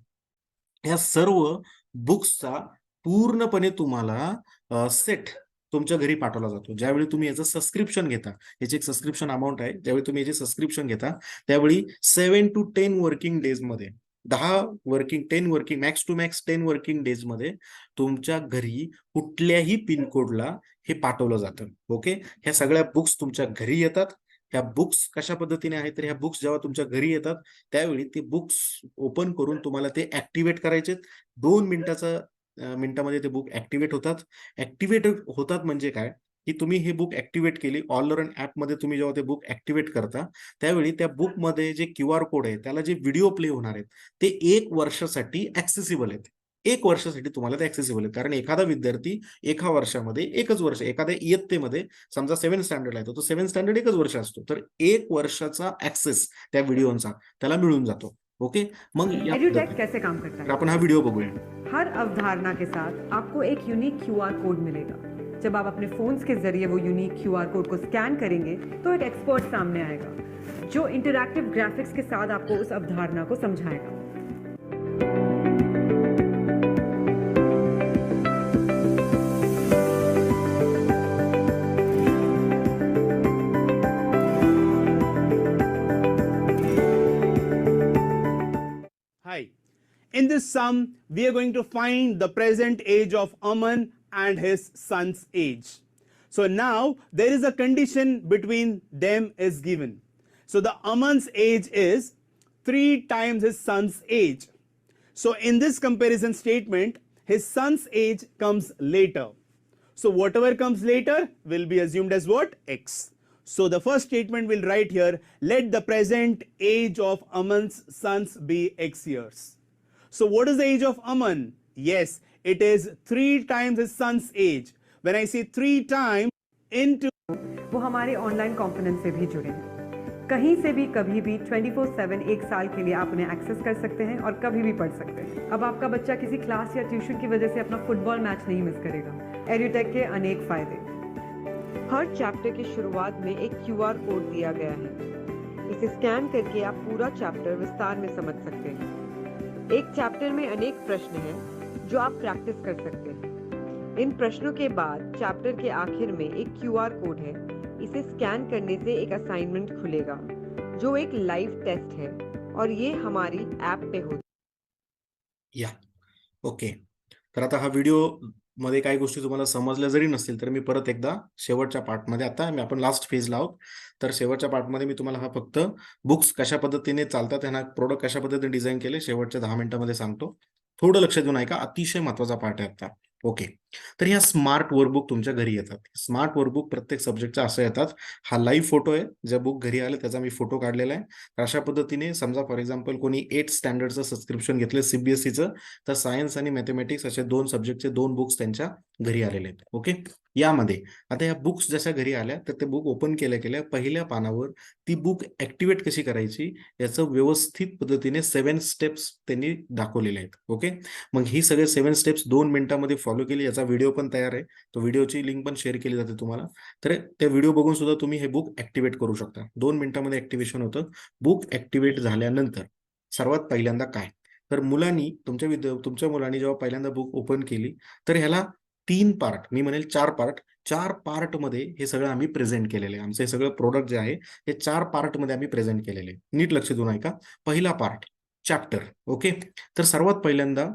ह्या सर्व बुक्सचा पूर्णपणे तुम्हाला सेट तुमच्या घरी पाठवला जातो. ज्यावेळी तुम्ही याचं सबस्क्रिप्शन घेता, याची एक सबस्क्रिप्शन अमाऊंट आहे, ज्यावेळी तुम्ही याची सबस्क्रिप्शन घेता त्यावेळी 7 to 10 वर्किंग डेज मध्ये, 10 working max to max 10 working days मध्ये तुमच्या घरी कुठल्याही पिनकोडला हे पाठवलं जातं. ओके, ह्या सगळ्या बुक्स तुमच्या घरी येतात. ह्या बुक्स कशा पद्धतीने आहेत, तर ह्या बुक्स जेव्हा तुमच्या घरी येतात त्यावेळी ते बुक्स ओपन करून तुम्हाला ते ऍक्टिव्हेट करायचे. 2 मिनिटामध्ये ते बुक ऍक्टिव्हेट होतात. ऍक्टिव्हेट होतात म्हणजे काय, की तुम्ही हे बुक ऍक्टिव्हेट केली, ऑल रन ऍप मध्ये तुम्ही जेव्हा ते बुक ऍक्टिव्हेट करता त्यावेळी त्या बुक मध्ये जे QR कोड आहे, त्याला जे व्हिडिओ प्ले होणार आहेत ते 1 वर्षासाठी ऍक्सेसिबल आहेत. 1 वर्षासाठी तुम्हाला ते ऍक्सेसिबल आहेत. कारण एखादा विद्यार्थी एका वर्षामध्ये एकच वर्ष, एखाद्या इयत्तेमध्ये समजा 7th स्टँडर्ड आहे तो 7th स्टँडर्ड एकच वर्ष असतो, तर 1 वर्षाचा ऍक्सेस त्या व्हिडिओचा त्याला मिळून जातो. ओके, मग या एड्यूटेक कैसे काम करता तर है? आपण हा व्हिडिओ बघूया. हर अवधारणा के साथ आपको एक यूनिक QR कोड मिलेगा। जब आप अपने फोन्स के जरिए वो यूनिक QR कोड को स्कैन करेंगे तो एक एक्सपर्ट सामने आएगा जो इंटरैक्टिव ग्राफिक्स के साथ आपको उस अवधारणा को समझाएगा। Hi. In this sum, we are going to find the present age of Aman and his son's age. So now there is a condition between them is given. So the Aman's age is 3 times his son's age. So in this comparison statement, his son's age comes later. So whatever comes later will be assumed as what? X. So the first statement will write here, let the present age of Aman's sons be X years. So what is the age of Aman? Yes, it is 3 times his son's age. When I say 3 times into, वो हमारे online component से भी जुड़े हैं। कहीं से भी कभी भी 24/7 एक साल के लिए आप उन्हें एक्सेस कर सकते हैं और कभी भी पढ़ सकते हैं। अब आपका बच्चा किसी क्लास या ट्यूशन की वजह से अपना फुटबॉल मैच नहीं मिस करेगा। एड्यूटेक के अनेक फायदे। हर चैप्टर की शुरुआत में एक QR कोड दिया गया है। इसे स्कैन करके आप पूरा चैप्टर विस्तार में समझ सकते हैं। एक चैप्टर में अनेक प्रश्न हैं जो आप प्रैक्टिस कर सकते हैं। इन प्रश्नों के बाद चैप्टर के आखिर में एक QR कोड है। इसे स्कैन करने से एक असाइनमेंट खुलेगा जो एक लाइव टेस्ट है और ये हमारी ऐप पे होता है। या ओके, तर आता हा व्हिडिओ मध्ये काही गोष्टी तुम्हाला समजल्या जरी नसतील तर मी परत एकदा शेवटच्या पार्टमध्ये, आता आपण लास्ट फेजला आहोत, तर शेवटच्या पार्टमध्ये मी तुम्हाला हा फक्त बुक्स कशा पद्धतीने चालतात, त्यांना प्रोडक्ट कशा पद्धतीने डिझाईन केले शेवटच्या 10 मिनिटांमध्ये सांगतो. थोडं लक्ष देऊन ऐका, अतिशय महत्वाचा पार्ट आहे आता. ओके, तर ह्या स्मार्ट वर्कबुक तुमच्या घरी येतात. स्मार्ट वर्कबुक प्रत्येक सब्जेक्टच्या असं येतात. हा लाईव्ह फोटो आहे, ज्या बुक घरी आले त्याचा मी फोटो काढलेला आहे. अशा पद्धतीने समजा फॉर एक्झाम्पल कोणी 8th स्टँडर्डचं सबस्क्रिप्शन घेतलं CBSEचं, तर सायन्स आणि मॅथमॅटिक्स असे 2 सब्जेक्टचे 2 बुक्स त्यांच्या घरी आलेले आहेत. ओके, यामध्ये आता या बुक्स जशा घरी आल्या तर ते बुक ओपन केल्या पहिल्या पानावर ती बुक ऍक्टिव्हेट कशी करायची याचं व्यवस्थित पद्धतीने 7 स्टेप्स त्यांनी दाखवलेले आहेत. ओके, मग ही सगळे 7 स्टेप्स 2 मिनिटांमध्ये फॉलो केली. याचा व्हिडिओ पण तयार आहे, तो व्हिडिओची लिंक पण शेअर केली जाते तुम्हाला. तर त्या व्हिडिओ बघून सुद्धा तुम्ही हे बुक ऍक्टिव्हेट करू शकता. 2 मिनिटांमध्ये ऍक्टिव्हेशन होतं. बुक ऍक्टिव्हेट झाल्यानंतर सर्वात पहिल्यांदा काय, तर मुलांनी तुमच्या मुलांनी जेव्हा पहिल्यांदा बुक ओपन केली तर ह्याला 3 पार्ट, मी म्हणेल 4 पार्ट मध्ये हे सगळं आम्ही प्रेझेंट केलेलं आहे. आमचं हे सगळं प्रोडक्ट जे आहे हे 4 पार्ट मध्ये आम्ही प्रेझेंट केलेले आहे. नीट लक्ष देऊन ऐका. पहिला पार्ट चॅप्टर. ओके, तर सर्वात पहिल्यांदा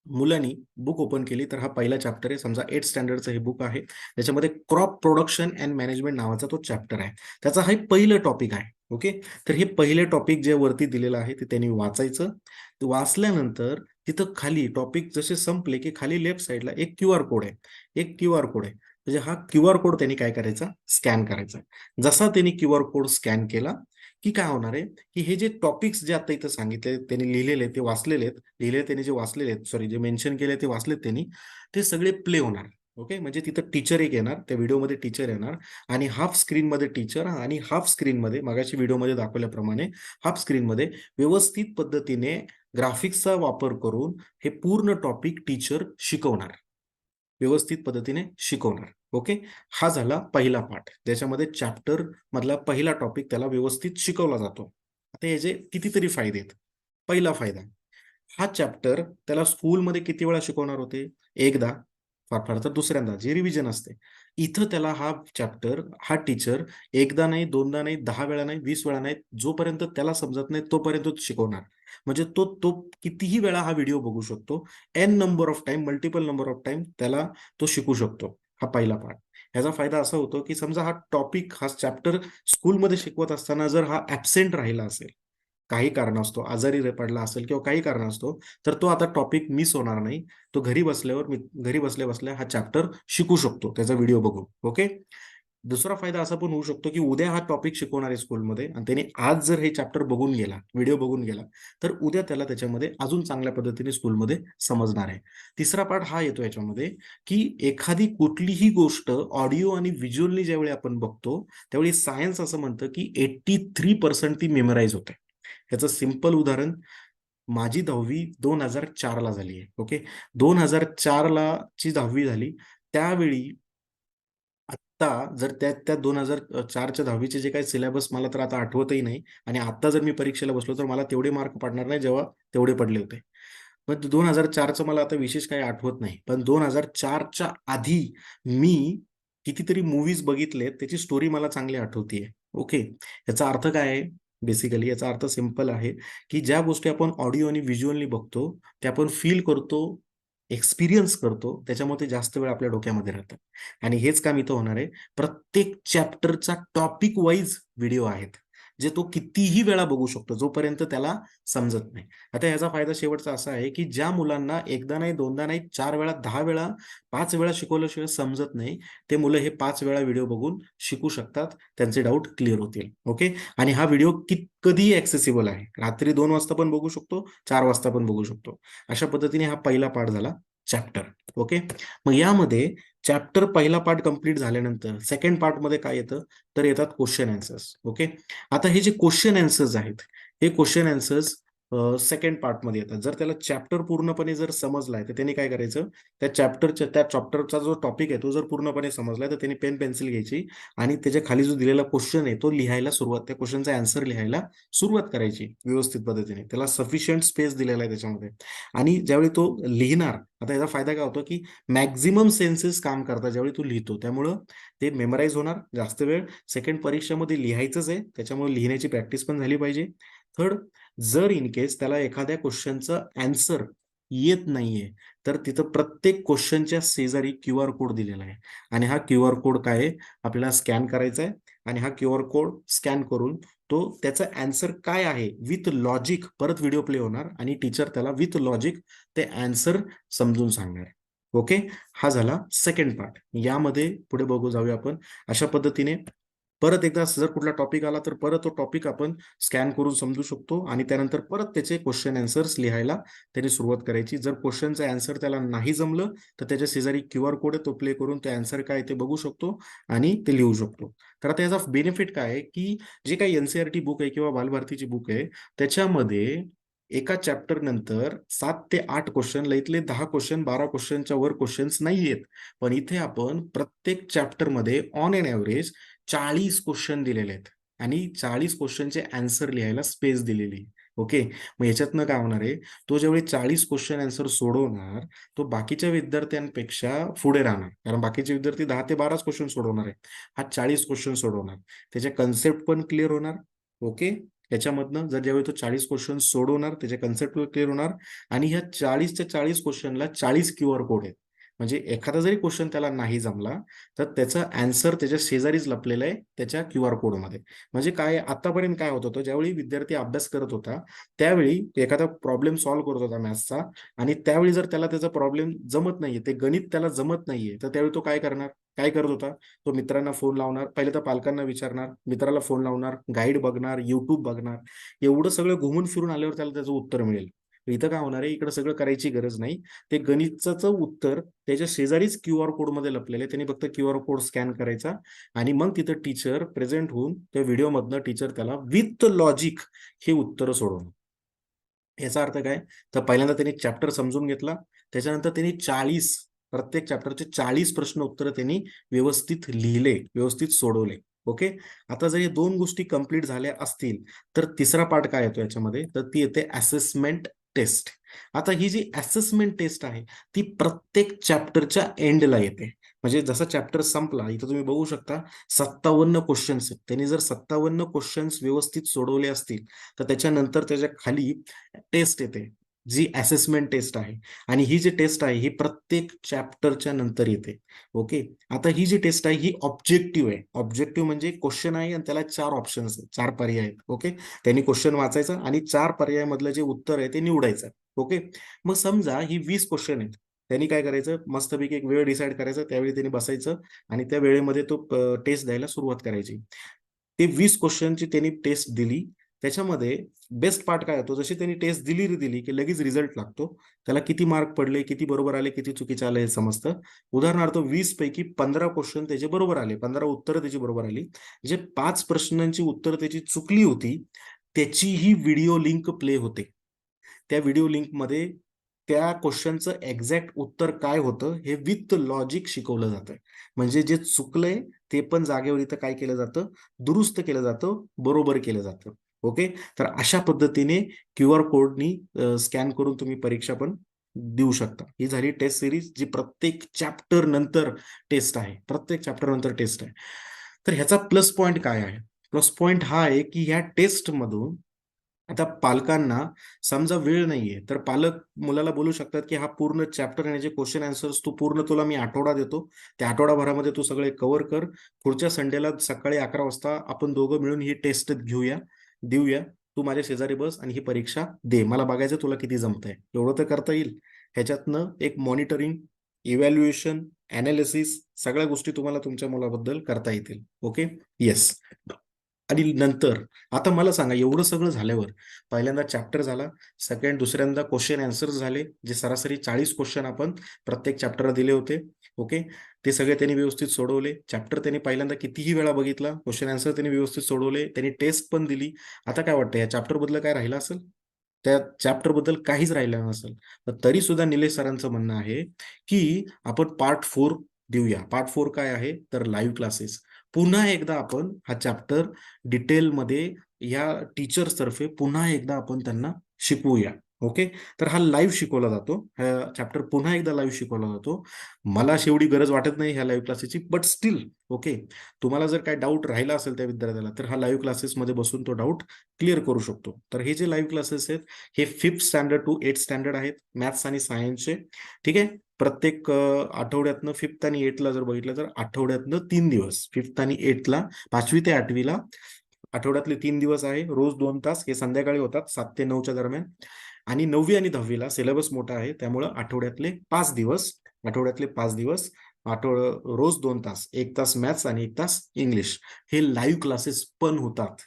मुलांनी बुक ओपन केली तर हा पहिला चॅप्टर आहे. समजा 8th स्टँडर्डचं हे बुक आहे. त्याच्यामध्ये क्रॉप प्रोडक्शन अँड मॅनेजमेंट नावाचा तो चॅप्टर आहे. त्याचा हे पहिलं टॉपिक आहे. ओके, तर हे पहिले टॉपिक जे वरती दिलेलं आहे ते त्यांनी वाचायचं. ते वाचल्यानंतर तिथं खाली टॉपिक जसे संपले की खाली लेफ्ट साईडला एक QR कोड आहे. एक QR कोड आहे. म्हणजे हा QR कोड त्यांनी काय करायचा, स्कॅन करायचा. जसा त्यांनी QR कोड स्कॅन केला की काय होणार आहे की हे जे टॉपिक्स जे आता इथं सांगितले त्यांनी लिहिलेले ते वाचलेले आहेत, लिहिले त्यांनी जे वाचलेले आहेत, सॉरी जे मेन्शन केले ते वाचलेत त्यांनी, ते सगळे प्ले होणार. ओके, म्हणजे तिथं टीचर एक येणार, त्या व्हिडिओमध्ये टीचर येणार आणि हाफ स्क्रीन मध्ये टीचर आणि हाफ स्क्रीन मध्ये मागाशी व्हिडिओमध्ये दाखवल्याप्रमाणे हाफ स्क्रीन मध्ये व्यवस्थित पद्धतीने ग्राफिक्सचा वापर करून हे पूर्ण टॉपिक टीचर शिकवणार, व्यवस्थित पद्धतीने शिकवणार. ओके, हा झाला पहिला पार्ट, ज्याच्यामध्ये चॅप्टर मधला पहिला टॉपिक त्याला व्यवस्थित शिकवला जातो. आता याचे कितीतरी फायदे आहेत. पहिला फायदा, हा चॅप्टर त्याला स्कूलमध्ये किती वेळा शिकवणार होते, एकदा, फार फार तर दुसऱ्यांदा, जी रिव्हिजन असते. इथं त्याला हा चॅप्टर हा टीचर एकदा नाही, दोनदा नाही, 10 वेळा नाही, 20 वेळा नाही, जोपर्यंत त्याला समजत नाही तोपर्यंत शिकवणार. म्हणजे तो तो कितीही वेळा हा व्हिडिओ बघू शकतो, n number of time, multiple number of time त्याला तो शिकू शकतो. हा पहिला पार्ट. ह्याचा फायदा असा होतो की समजा हा टॉपिक, हा चॅप्टर स्कूलमध्ये शिकवत असताना जर हा ऍब्सेंट राहिला असेल, काही कारणास्तव आजारी पडला असेल किंवा काही कारणास्तव, तर तो आता टॉपिक मिस होणार नाही. तो घरी बसल्यावर, घरी बसल्या बसल्या हा चॅप्टर शिकू शकतो त्याचा व्हिडिओ बघून. ओके, दुसरा फायदा असा पण होऊ शकतो की उद्या हा टॉपिक शिकवणार आहे स्कूलमध्ये आणि त्याने आज जर हे चॅप्टर बघून गेला, व्हिडिओ बघून गेला, तर उद्या त्याला त्याच्यामध्ये अजून चांगल्या पद्धतीने स्कूलमध्ये समजणार आहे. तिसरा पार्ट हा येतो याच्यामध्ये की एखादी कुठलीही गोष्ट ऑडिओ आणि व्हिज्युअली ज्यावेळी आपण बघतो त्यावेळी सायन्स असं म्हणतं की 83% ती मेमराईज होते. याचं सिंपल उदाहरण, माझी 10वी 2004 ला झाली आहे. ओके, 2004 ला ची 10वी झाली, त्यावेळी आत्ता जर त्या 2004च्या 10वीचे जे काही सिलेबस मला तर आता आठवतही नाही आणि आता जर मी परीक्षेला बसलो तर मला तेवढे मार्क पडणार नाही जेव्हा तेवढे पडले होते. पण 2004चं मला आता विशेष काही आठवत नाही, पण 2004च्या आधी मी कितीतरी मूव्हीज बघितलेत, त्याची स्टोरी मला चांगली आठवतीये. ओके, याचा अर्थ काय आहे, बेसिकली याचा अर्थ सिंपल आहे की ज्या गोष्टी आपण ऑडिओ आणि व्हिज्युअली बघतो त्या आपण फील करतो, एक्सपिरियन्स करतो, त्याच्यामुळे ते जास्त वेळ आपल्या डोक्यामध्ये राहतात. आणि हेच काम इथं होणार आहे. प्रत्येक चॅप्टरचा टॉपिक वाईज व्हिडिओ आहेत, जे तो कितीही वेळा बघू शकतो जोपर्यंत त्याला समजत नाही. आता ह्याचा फायदा शेवटचा असा आहे की ज्या मुलांना एकदा नाही, दोनदा नाही, 4 वेळा, 10 वेळा, 5 वेळा शिकवल्याशिवाय समजत नाही, ते मुलं हे 5 वेळा व्हिडिओ बघून शिकू शकतात, त्यांचे डाऊट क्लिअर होतील. ओके, आणि हा व्हिडिओ कधीही ऍक्सेसिबल आहे. रात्री 2 वाजता पण बघू शकतो, 4 वाजता पण बघू शकतो. अशा पद्धतीने हा पहिला पार्ट झाला चॅप्टर. ओके, मग यामध्ये चॅप्टर पहिला पार्ट कंप्लीट झाल्यानंतर सेकंड पार्ट मध्ये काय येतं, तर येतात क्वेश्चन आन्सर्स. ओके, आता हे जे क्वेश्चन आन्सर्स आहेत, हे क्वेश्चन आन्सर्स सेकंड पार्ट मध्ये येतात. जर त्याला चॅप्टर पूर्णपणे जर समजलाय तर त्याने काय करायचं, त्या चॅप्टरचा जो टॉपिक आहे तो जर पूर्णपणे समजलाय तर त्याने पेन पेन्सिल घ्यायची आणि त्याच्या खाली जो दिलेला क्वेश्चन आहे तो लिहायला सुरुवात, त्या क्वेश्चनचा आन्सर लिहायला सुरुवात करायची व्यवस्थित पद्धतीने. त्याला सफिशियंट स्पेस दिलेला आहे त्याच्यामध्ये. आणि ज्यावेळी तो लिहिणार, आता याचा फायदा काय होतो की मॅक्झिमम सेन्सेस काम करतात ज्यावेळी तो लिहितो, त्यामुळं ते मेमराईज होणार जास्त वेळ. सेकंड परीक्षेमध्ये लिहायचंच आहे, त्याच्यामुळे लिहिण्याची प्रॅक्टिस पण झाली पाहिजे. थर्ड, जर इन केस त्याला एखाद्या क्वेश्चनचं आन्सर येत नाहीये तर तिथं प्रत्येक क्वेश्चनच्या शेजारी QR कोड दिलेला आहे आणि हा QR कोड काय आहे, आपल्याला स्कॅन करायचा आहे आणि हा QR कोड स्कॅन करून तो त्याचा आन्सर काय आहे विथ लॉजिक, परत व्हिडिओ प्ले होणार आणि टीचर त्याला विथ लॉजिक ते आन्सर समजून सांगणार. ओके, हा झाला सेकंड पार्ट. यामध्ये पुढे बघू जाऊया आपण. अशा पद्धतीने परत एकदा जर कुठला टॉपिक आला तर परत तो टॉपिक आपण स्कॅन करून समजू शकतो आणि त्यानंतर परत त्याचे क्वेश्चन आन्सर्स लिहायला त्याने सुरुवात करायची. जर क्वेश्चनचं आन्सर त्याला नाही जमलं तर त्याच्या शेजारी QR कोड आहे, तो प्ले करून ते आन्सर काय ते बघू शकतो आणि ते लिहू शकतो. तर आता याचा बेनिफिट काय आहे की जे काही NCERT बुक आहे किंवा बालभारतीची बुक आहे त्याच्यामध्ये एका चॅप्टर नंतर 7 ते 8 क्वेश्चन, लईतले 10 क्वेश्चन, 12 क्वेश्चनच्या वर क्वेश्चन्स नाहीयेत. पण इथे आपण प्रत्येक चॅप्टर मध्ये ऑन एन ऍव्हरेज 40 क्वेश्चन दिलेले आहेत आणि 40 क्वेश्चनचे आन्सर लिहायला स्पेस दिलेली. ओके, मग याच्यातनं काय होणार आहे, तो ज्यावेळी 40 क्वेश्चन आन्सर सोडवणार तो बाकीच्या विद्यार्थ्यांपेक्षा पुढे राहणार, कारण बाकीचे विद्यार्थी 10 ते 12 क्वेश्चन सोडवणार आहे, हा 40 क्वेश्चन सोडवणार. त्याचे कन्सेप्ट पण क्लिअर होणार. ओके, याच्यामधनं जर ज्यावेळी तो 40 क्वेश्चन सोडवणार, त्याचे कन्सेप्ट क्लिअर होणार आणि ह्या 40च्या 40 क्वेश्चनला 40 QR कोड आहेत. म्हणजे एखादा जरी क्वेश्चन त्याला नाही जमला तर त्याचा आन्सर त्याच्या शेजारीच लपलेला आहे त्याच्या QR कोडमध्ये. म्हणजे काय आतापर्यंत काय होत होतं, ज्यावेळी विद्यार्थी अभ्यास करत होता त्यावेळी एखादा प्रॉब्लेम सॉल्व्ह करत होता मॅथ्सचा आणि त्यावेळी जर त्याला त्याचा प्रॉब्लेम जमत नाहीये, ते गणित त्याला जमत नाहीये, तर त्यावेळी तो काय करणार, काय करत होता, तो मित्रांना फोन लावणार, पहिले तर पालकांना विचारणार, मित्राला फोन लावणार, गाईड बघणार, युट्यूब बघणार, एवढं सगळं घुमून फिरून आल्यावर त्याला त्याचं उत्तर मिळेल. इथं काय होणार आहे, इकडे सगळं करायची गरज नाही. ते गणिताचं उत्तर त्याच्या शेजारीच QR कोड मध्ये लपलेले, त्यांनी फक्त QR कोड स्कॅन करायचा आणि मग तिथं टीचर प्रेझेंट होऊन त्या व्हिडिओमधनं टीचर त्याला विथ लॉजिक हे उत्तर सोडवणार. याचा अर्थ काय, तर पहिल्यांदा त्यांनी चॅप्टर समजून घेतला, त्याच्यानंतर त्यांनी 40 प्रत्येक चॅप्टरचे 40 प्रश्न उत्तर त्यांनी व्यवस्थित लिहिले, व्यवस्थित सोडवले. ओके, आता जर हे 2 गोष्टी कंप्लीट झाल्या असतील तर तिसरा पार्ट काय येतो याच्यामध्ये, तर ती येते असेसमेंट टेस्ट. आता ही जी असेसमेंट टेस्ट आहे ती प्रत्येक चॅप्टरच्या एंडला येते. म्हणजे जसा चॅप्टर संपला, इथं तुम्ही बघू शकता 57 क्वेश्चन्स आहेत. त्यांनी जर 57 क्वेश्चन्स व्यवस्थित सोडवले असतील तर त्याच्यानंतर त्याच्या खाली टेस्ट येते, जी असेसमेंट टेस्ट आहे. आणि ही जी टेस्ट आहे ही प्रत्येक चॅप्टरच्या नंतर येते. ओके, आता ही जी टेस्ट आहे ही ऑब्जेक्टिव्ह आहे. ऑब्जेक्टिव्ह म्हणजे क्वेश्चन आहे आणि त्याला 4 ऑप्शन्स आहेत, 4 पर्याय आहेत. ओके, त्यांनी क्वेश्चन वाचायचा आणि 4 पर्यायामधलं जे उत्तर आहे ते निवडायचं. ओके, मग समजा ही 20 क्वेश्चन आहेत, त्यांनी काय करायचं, मस्तपैकी एक वेळ डिसाईड करायचं, त्यावेळी त्यांनी बसायचं आणि त्या वेळेमध्ये तो टेस्ट द्यायला सुरुवात करायची. ते 20 क्वेश्चनची त्यांनी टेस्ट दिली. त्याच्यामध्ये बेस्ट पार्ट काय होतो, जशी त्यांनी टेस्ट दिली की लगेच रिझल्ट लागतो. त्याला किती मार्क पडले, किती बरोबर आले, किती चुकीचे आले हे समजतं. उदाहरणार्थ 20 पैकी 15 क्वेश्चन त्याचे बरोबर आले, 15 उत्तरं त्याची बरोबर आली. जे 5 प्रश्नांची उत्तर त्याची चुकली होती त्याची ही व्हिडिओ लिंक प्ले होते. त्या व्हिडिओ लिंकमध्ये त्या क्वेश्चनचं एक्झॅक्ट उत्तर काय होतं हे विथ लॉजिक शिकवलं जातं. म्हणजे जे चुकलंय ते पण जागेवर इथं काय केलं जातं, दुरुस्त केलं जातं, बरोबर केलं जातं. ओके, तर अशा पद्धतीने QR कोडनी स्कॅन करून तुम्ही परीक्षा पण देऊ शकता. ही झाली टेस्ट सिरीज, जी प्रत्येक चॅप्टर नंतर टेस्ट आहे, प्रत्येक चॅप्टर नंतर टेस्ट आहे. तर ह्याचा प्लस पॉइंट काय आहे, प्लस पॉइंट हा आहे की ह्या टेस्ट मधून आता पालकांना समजा वेळ नाहीये तर पालक मुलाला बोलू शकतात की हा पूर्ण चॅप्टर आणि जे क्वेश्चन आन्सर्स तू पूर्ण, तुला मी आठवडा देतो, त्या आठवडाभरामध्ये तू सगळे कव्हर कर. पुढच्या संडेला सकाळी 11 वाजता आपण दोघं मिळून ही टेस्ट देऊया. तू माझ्या शेजारी बस आणि ही परीक्षा दे, मला बघायचं तुला किती जमतंय. एवढं तर करता येईल. ह्याच्यातनं एक मॉनिटरिंग, इव्हॅल्युएशन, अनालिसिस सगळ्या गोष्टी तुम्हाला तुमच्या मुलाबद्दल करता येतील. Okay, yes. आणि नंतर आता मला सांगा, एवढं सगळं झाल्यावर पहिल्यांदा चॅप्टर झाला, दुसऱ्यांदा क्वेश्चन आन्सर्स झाले, जे सरासरी 40 क्वेश्चन आपण प्रत्येक चॅप्टरला दिले होते. ओके, ते सगळे त्यांनी व्यवस्थित सोडवले. चॅप्टर त्यांनी पहिल्यांदा कितीही वेळा बघितला, क्वेश्चन आन्सर त्यांनी व्यवस्थित सोडवले, त्यांनी टेस्ट पण दिली. आता काय वाटतं, या चॅप्टर बद्दल काय राहिलं असेल, त्या चॅप्टर बद्दल काहीच राहिलं नसेल. पण तरी सुद्धा निलेश सरांचं म्हणणं आहे की आपण पार्ट 4 देऊया. पार्ट 4 काय आहे, तर लाईव्ह क्लासेस. पुन्हा एकदा आपण हा चॅप्टर डिटेलमध्ये या टीचर्स तर्फे पुन्हा एकदा आपण त्यांना शिकवूया. ओके, तर हा लाईव्ह शिकवला जातो, हा चॅप्टर पुन्हा एकदा लाईव्ह शिकवला जातो. मला अशी एवढी गरज वाटत नाही ह्या लाईव्ह क्लासेसची, बट स्टील ओके, तुम्हाला जर काय डाऊट राहिला असेल त्या विद्यार्थ्याला तर हा लाईव्ह क्लासेसमध्ये बसून तो डाऊट क्लिअर करू शकतो. तर हे जे लाईव्ह क्लासेस आहेत हे 5th standard to 8th standard आहेत, मॅथ्स आणि सायन्सचे. ठीक आहे, प्रत्येक आठवड्यातनं 5th आणि 8thला जर बघितलं तर आठवड्यातनं 3 दिवस, 5th आणि 8thला, 5वी ते 8वीला आठवड्यातले 3 दिवस आहे, रोज 2 तास, हे संध्याकाळी होतात 7 ते 9च्या दरम्यान. आणि 9वी आणि 10वीला सिलेबस मोठा आहे त्यामुळं आठवड्यातले 5 दिवस, रोज 2 तास, 1 तास मॅथ्स आणि 1 तास इंग्लिश, हे लाईव्ह क्लासेस पण होतात.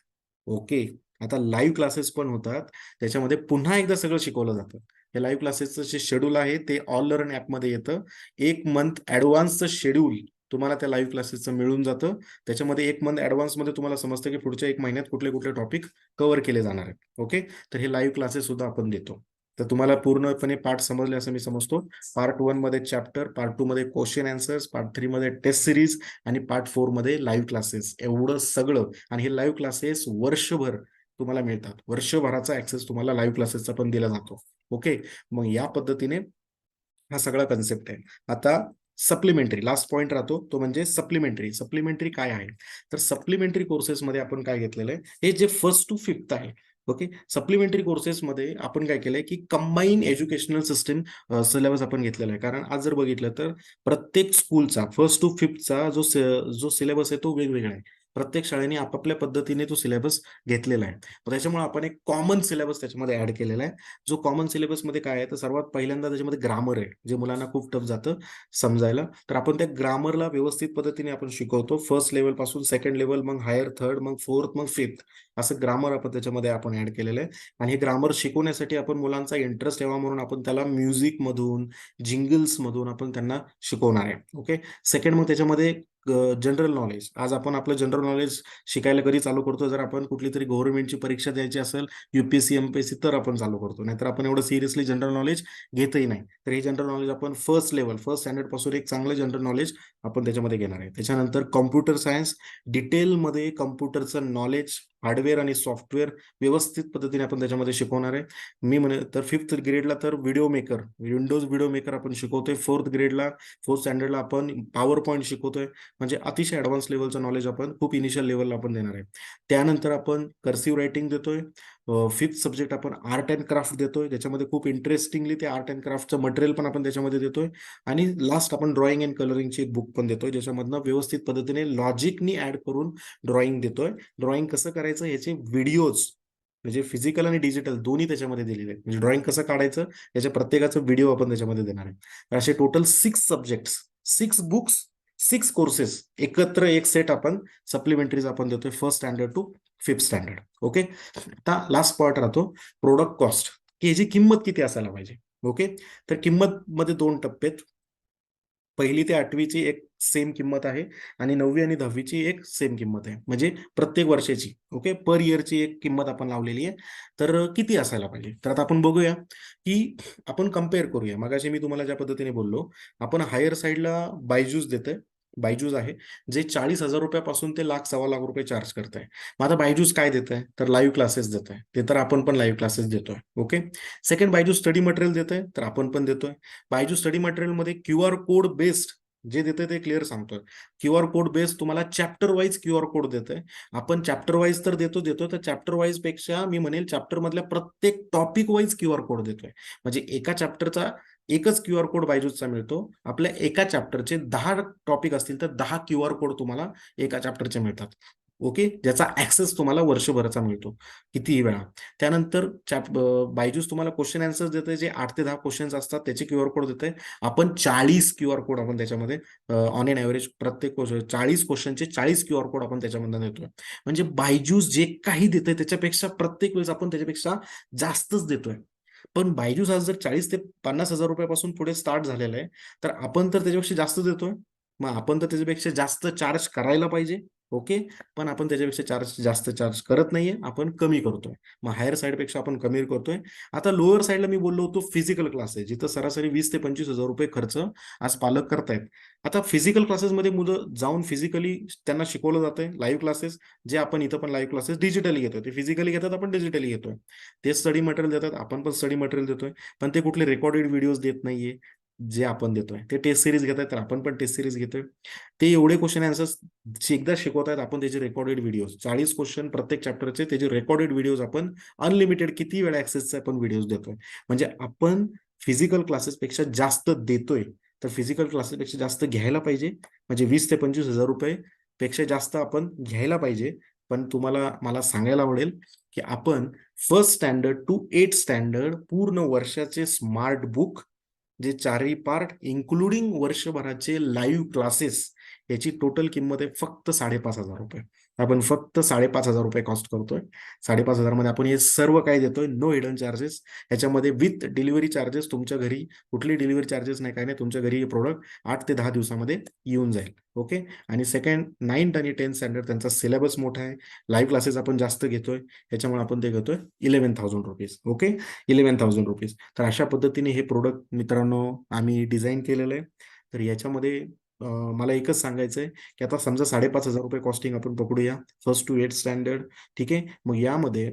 ओके, आता लाईव्ह क्लासेस पण होतात, त्याच्यामध्ये पुन्हा एकदा सगळं शिकवलं जातं. हे लाईव्ह क्लासेसचं जे शेड्यूल आहे ते ऑल लर्न ऍपमध्ये येतं. 1 मंथ ऍडव्हान्सचं शेड्यूल तुम्हाला त्या लाईव्ह क्लासेसचं मिळून जातं. त्याच्यामध्ये 1 मंथ ऍडव्हान्समध्ये तुम्हाला समजतं की पुढच्या 1 महिन्यात कुठले कुठले टॉपिक कव्हर केले जाणार आहेत. ओके, तर हे लाईव्ह क्लासेस सुद्धा आपण देतो. तर तुम्हाला पूर्णपणे पार्ट समजले असं मी समजतो. पार्ट 1 मध्ये चॅप्टर, पार्ट 2 मध्ये क्वेश्चन आन्सर्स, पार्ट 3 मध्ये टेस्ट सिरीज आणि पार्ट 4 मध्ये लाईव्ह क्लासेस, एवढं सगळं. आणि हे लाईव्ह क्लासेस वर्षभर तुम्हाला मिळतात, वर्षभराचा ऍक्सेस तुम्हाला लाईव्ह क्लासेसचा पण दिला जातो. ओके, मग या पद्धतीने हा सगळा कन्सेप्ट आहे. आता सप्लिमेंटरी लास्ट पॉईंट राहतो तो म्हणजे सप्लिमेंटरी काय आहे तर सप्लिमेंटरी कोर्सेसमध्ये आपण काय घेतलेलं आहे हे जे 1st to 5th आहे ओके सप्लिमेंटरी कोर्सेसमध्ये आपण काय केलंय की कंबाईन एज्युकेशनल सिस्टम सिलेबस आपण घेतलेला आहे कारण आज जर बघितलं तर प्रत्येक स्कूलचा 1st to 5th चा जो सिलेबस आहे तो वेगवेगळा आहे प्रत्येक शाळेने आपापल्या पद्धतीने तो सिलेबस घेतलेला आहे त्याच्यामुळे आपण एक कॉमन सिलेबस त्याच्यामध्ये ऍड केलेला आहे जो कॉमन सिलेबस मध्ये काय आहे तर सर्वात पहिल्यांदा त्याच्यामध्ये ग्रामर आहे जे मुलांना खूप टफ जातं समजायला तर आपण त्या ग्रामरला व्यवस्थित पद्धतीने आपण शिकवतो 1st लेवल पासून 2nd लेवल मग हायर 3rd मग 4th मग 5th असं ग्रामर आपण त्याच्यामध्ये आपण ऍड केलेलं आहे आणि हे ग्रामर शिकवण्यासाठी आपण मुलांचा इंटरेस्ट यावा म्हणून आपण त्याला म्युझिक मधून जिंगल्स मधून आपण त्यांना शिकवणार आहे ओके सेकंड मग त्याच्यामध्ये जनरल नॉलेज आज आपण आपलं जनरल नॉलेज शिकायला कधी चालू करतो जर आपण कुठली तरी गव्हर्नमेंटची परीक्षा द्यायची असेल UPSC MPSC तर आपण चालू करतो नाहीतर आपण एवढं सिरियसली जनरल नॉलेज घेतही नाही तर हे जनरल नॉलेज आपण फर्स्ट स्टँडर्ड पासून एक चांगलं जनरल नॉलेज आपण त्याच्यामध्ये घेणार आहे त्याच्यानंतर कॉम्प्युटर सायन्स डिटेलमध्ये कॉम्प्युटरचं नॉलेज हार्डवेअर आणि सॉफ्टवेअर व्यवस्थित पद्धतीने आपण त्याच्यामध्ये शिकवणार आहे मी म्हणे तर 5th ग्रेडला तर विंडोज व्हिडिओ मेकर आपण शिकवतोय 4th स्टँडर्डला आपण पॉवर पॉईंट शिकवतोय म्हणजे अतिशय ऍडव्हान्स लेवलचं नॉलेज आपण खूप इनिशियल लेवलला आपण देणार आहे त्यानंतर आपण कर्सिव्ह रायटिंग देतोय 5th सब्जेक्ट आपण आर्ट अँड क्राफ्ट देतोय त्याच्यामध्ये खूप इंटरेस्टिंगली ते आर्ट अँड क्राफ्टचं मटेरियल पण आपण त्याच्यामध्ये देतोय आणि लास्ट आपण ड्रॉइंग अँड कलरिंगची एक बुक पण देतोय ज्याच्यामधनं व्यवस्थित पद्धतीने लॉजिकनी ऍड करून ड्रॉइंग देतोय ड्रॉइंग कसं करायचं याचे व्हिडिओज म्हणजे फिजिकल आणि डिजिटल दोन्ही त्याच्यामध्ये दिलेले आहेत म्हणजे ड्रॉइंग कसं काढायचं याच्या प्रत्येकाचं व्हिडिओ आपण त्याच्यामध्ये देणार आहे तर असे टोटल 6 सब्जेक्ट्स 6 बुक्स 6 कोर्सेस एकत्र एक सेट आपण सप्लिमेंटरीज आपण देतोय 1st standard to 5th standard okay आता लास्ट पार्ट राहतो प्रोडक्ट कॉस्ट की याची किंमत किती असायला पाहिजे ओके तर किंमत मध्ये 2 टप्पे आहेत 1ली ते 8वीची एक सेम किंमत आहे आणि 9वी आणि 10वीची एक सेम किंमत आहे म्हणजे प्रत्येक वर्षाची ओके पर इयरची एक किंमत आपण लावलेली आहे तर किती असायला पाहिजे तर आता आपण बघूया की आपण कम्पेअर करूया मगाशी मी तुम्हाला ज्या पद्धतीने बोललो आपण हायर साईडला बायजूस आहे जे 40,000 रुपयापासून ते 1,00,000 सव्वा लाख रुपये चार्ज करत आहे मग आता बायजूस काय देत आहे तर लाईव्ह क्लासेस देत आहे ते तर आपण पण लाईव्ह क्लासेस देतोय okay second Byju's study material देत आहे तर आपण पण देतोय बायजूस स्टडी मटेरियल मध्ये QR कोड बेस्ड जे देते ते क्लिअर सांगतोय QR कोड बेस्ड तुम्हाला चॅप्टर वाईज QR कोड देतोय आपण चॅप्टर वाईज तर देतो तर चॅप्टर वाईज पेक्षा मी म्हणेल चॅप्टर मधल्या प्रत्येक टॉपिक वाईज QR कोड देतोय म्हणजे एका चॅप्टरचा एकच QR कोड बायजूसचा मिळतो आपल्या एका चॅप्टरचे 10 टॉपिक असतील तर 10 QR कोड तुम्हाला एका चॅप्टरचे मिळतात ओके ज्याचा ऍक्सेस तुम्हाला वर्षभराचा मिळतो कितीही वेळा त्यानंतर बायजूस तुम्हाला क्वेश्चन आन्सर्स देते जे 8 ते 10 क्वेश्चन्स असतात त्याचे QR कोड देते आपण 40 QR कोड आपण त्याच्यामध्ये ऑन एन ऍव्हरेज प्रत्येक 40 क्वेश्चनचे 40 QR कोड आपण त्याच्यामध्ये देतोय म्हणजे बायजूस जे काही देते त्याच्यापेक्षा प्रत्येक वेळेस आपण त्याच्यापेक्षा जास्तच देतोय पण बायजूस आज जर 40 ते 50,000 रुपयापासून पुढे स्टार्ट झालेलं आहे तर आपण तर त्याच्यापेक्षा जास्त देतोय मग आपण तर त्याच्यापेक्षा जास्त चार्ज करायला पाहिजे ओके पण आपण त्याच्यापेक्षा जास्त चार्ज करत नाहीये आपण कमी करतोय मग हायर साईडपेक्षा आपण कमी करतोय आता लोअर साईडला मी बोललो होतो फिजिकल क्लासेस जिथं सरासरी 20 ते 25,000 रुपये खर्च आज पालक करतायत आता फिजिकल क्लासेसमध्ये मुलं जाऊन फिजिकली त्यांना शिकवलं जातंय लाईव्ह क्लासेस जे आपण इथं पण लाईव्ह क्लासेस डिजिटली घेतोय ते फिजिकली घेतात आपण डिजिटली घेतोय ते स्टडी मटेरियल देतात आपण पण स्टडी मटेरियल देतोय पण ते कुठले रेकॉर्डेड व्हिडिओज देत नाहीये जे आपण देतोय ते टेस्ट सिरीज घेतायत तर आपण पण टेस्ट सिरीज घेतोय ते एवढे क्वेश्चन आन्सर्स एकदा शिकवतायत आपण त्याचे रेकॉर्डेड व्हिडिओज 40 क्वेश्चन प्रत्येक चॅप्टरचे त्याचे रेकॉर्डेड व्हिडिओज आपण अनलिमिटेड किती वेळा ऍक्सेसचे आपण व्हिडिओज देतोय म्हणजे आपण फिजिकल क्लासेसपेक्षा जास्त देतोय तर फिजिकल क्लासेसपेक्षा जास्त घ्यायला पाहिजे म्हणजे 20 ते 25,000 रुपये पेक्षा जास्त आपण घ्यायला पाहिजे पण तुम्हाला मला सांगायला आवडेल की आपण 1st standard to 8th standard पूर्ण वर्षाचे स्मार्ट बुक जे 4ही पार्ट इन्क्लुडिंग वर्षभराचे लाईव्ह क्लासेस याची टोटल किंमत आहे फक्त 5,500 रुपये आपण फक्त 5,500 रुपये कॉस्ट करतोय 5,500 मध्ये आपण हे सर्व काय देतोय नो हिडन चार्जेस याच्यामध्ये विथ डिलिव्हरी चार्जेस तुमच्या घरी कुठली डिलिव्हरी चार्जेस नाही काय नाही तुमच्या घरी हे प्रोडक्ट 8 ते 10 दिवसामध्ये येऊन जाईल ओके आणि सेकंड 9th आणि 10th स्टँडर्ड त्यांचा सिलेबस मोठा आहे लाईव्ह क्लासेस आपण जास्त घेतोय याच्यामुळे आपण ते घेतोय 11,000 रुपीज ओके 11,000 रुपीज तर अशा पद्धतीने हे प्रोडक्ट मित्रांनो आम्ही डिझाईन केलेलं आहे तर याच्यामध्ये मला एकच सांगायचंय की आता समजा 5,500 रुपये कॉस्टिंग आपण पकडूया 1st to 8th स्टँडर्ड ठीक आहे मग यामध्ये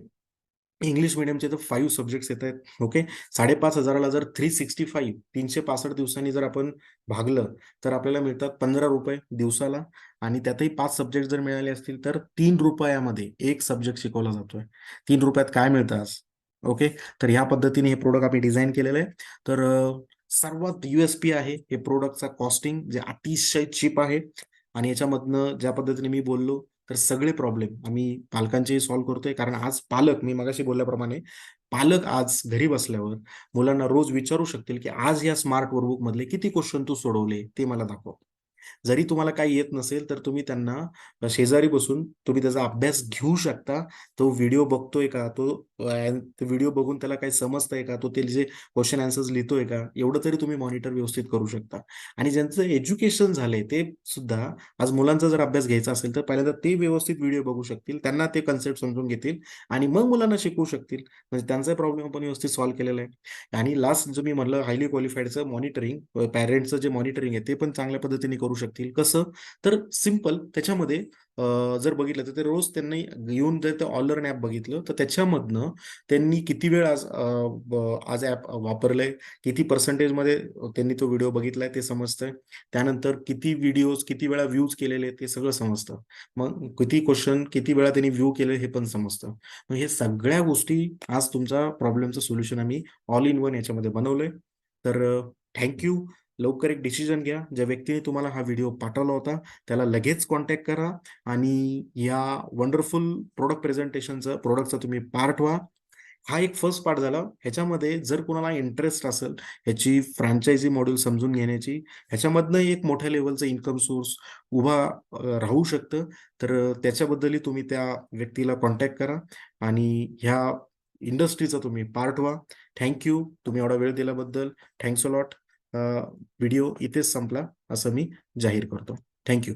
इंग्लिश मिडियमचे तर 5 सब्जेक्ट्स येत आहेत. ओके, 5,500ला जर 365 365 दिवसांनी जर आपण भागलं तर आपल्याला मिळतात ₹15 दिवसाला आणि त्यातही 5 सब्जेक्ट जर मिळाले असतील तर ₹3 एक सब्जेक्ट शिकवला जातोय. ₹3 काय मिळतं आज? ओके, तर ह्या पद्धतीने हे प्रोडक्ट आम्ही डिझाईन केलेलं आहे. तर सर्वात USP आहे हे प्रोडक्टचा कॉस्टिंग जे अतिशय चीप आहे आणि याच्यामधनं ज्या पद्धतीने मी बोललो तर सगळे प्रॉब्लेम आम्ही पालकांचेही सॉल्व्ह करतोय. कारण आज पालक, मी मगाशी बोलल्याप्रमाणे, पालक आज घरी बसल्यावर मुलांना रोज विचारू शकतील की आज या स्मार्ट वर्कबुक मधले किती क्वेश्चन तू सोडवले ते मला दाखव. जरी तुम्हाला काही येत नसेल तर तुम्ही त्यांना शेजारी बसून तुम्ही त्याचा अभ्यास घेऊ शकता. तो व्हिडिओ बघतोय का, तो व्हिडिओ बघून त्याला काही समजतंय का, तो ते जे क्वेश्चन आन्सर्स लिहितोय का, एवढं तरी तुम्ही मॉनिटर व्यवस्थित करू शकता. आणि ज्यांचं एज्युकेशन झालंय ते सुद्धा आज मुलांचा जर अभ्यास घ्यायचा असेल तर पहिल्यांदा ते व्यवस्थित व्हिडिओ बघू शकतील, त्यांना ते कन्सेप्ट समजून घेतील आणि मग मुलांना शिकवू शकतील. म्हणजे त्यांचा प्रॉब्लेम आपण व्यवस्थित सॉल्व्ह केलेला आहे. आणि लास्ट जो मी म्हणलं हायली क्वालिफाईडचं मॉनिटरिंग, पॅरेंट्सचं जे मॉनिटरिंग आहे ते पण चांगल्या पद्धतीने करू शकतील. कसं? तर सिंपल त्याच्यामध्ये जर बघितलं तर ते रोज त्यांनी येऊन जर ते ऑलरन ॲप बघितलं तर त्याच्यामधनं त्यांनी किती वेळ आज ॲप वापरलंय, किती पर्सेंटेजमध्ये त्यांनी तो व्हिडिओ बघितलाय ते समजतंय. त्यानंतर किती व्हिडिओज किती वेळा व्ह्यूज केलेले ते सगळं समजतं. मग किती क्वेश्चन किती वेळा त्यांनी व्ह्यू केले हे पण समजतं. मग हे सगळ्या गोष्टी आज तुमच्या प्रॉब्लेमचं सोल्युशन आम्ही ऑल इन वन याच्यामध्ये बनवलंय. तर थँक्यू. लवकर एक डिसिजन घ्या. ज्या व्यक्तीने तुम्हाला हा व्हिडिओ पाठवला होता त्याला लगेच कॉन्टॅक्ट करा आणि या वंडरफुल प्रोडक्टचा तुम्ही पार्ट व्हा. हा एक फर्स्ट पार्ट झाला. ह्याच्यामध्ये जर कुणाला इंटरेस्ट असेल ह्याची फ्रँचायझी मॉड्यूल समजून घेण्याची, ह्याच्यामधनं एक मोठ्या लेव्हलचा इन्कम सोर्स उभा राहू शकतं. तर त्याच्याबद्दलही तुम्ही त्या व्यक्तीला कॉन्टॅक्ट करा आणि ह्या इंडस्ट्रीचा तुम्ही पार्ट व्हा. थँक्यू. तुम्ही एवढा वेळ दिल्याबद्दल थँक्स अ लॉट. व्हिडिओ इथेच संपला असं मी जाहीर करतो. थँक्यू.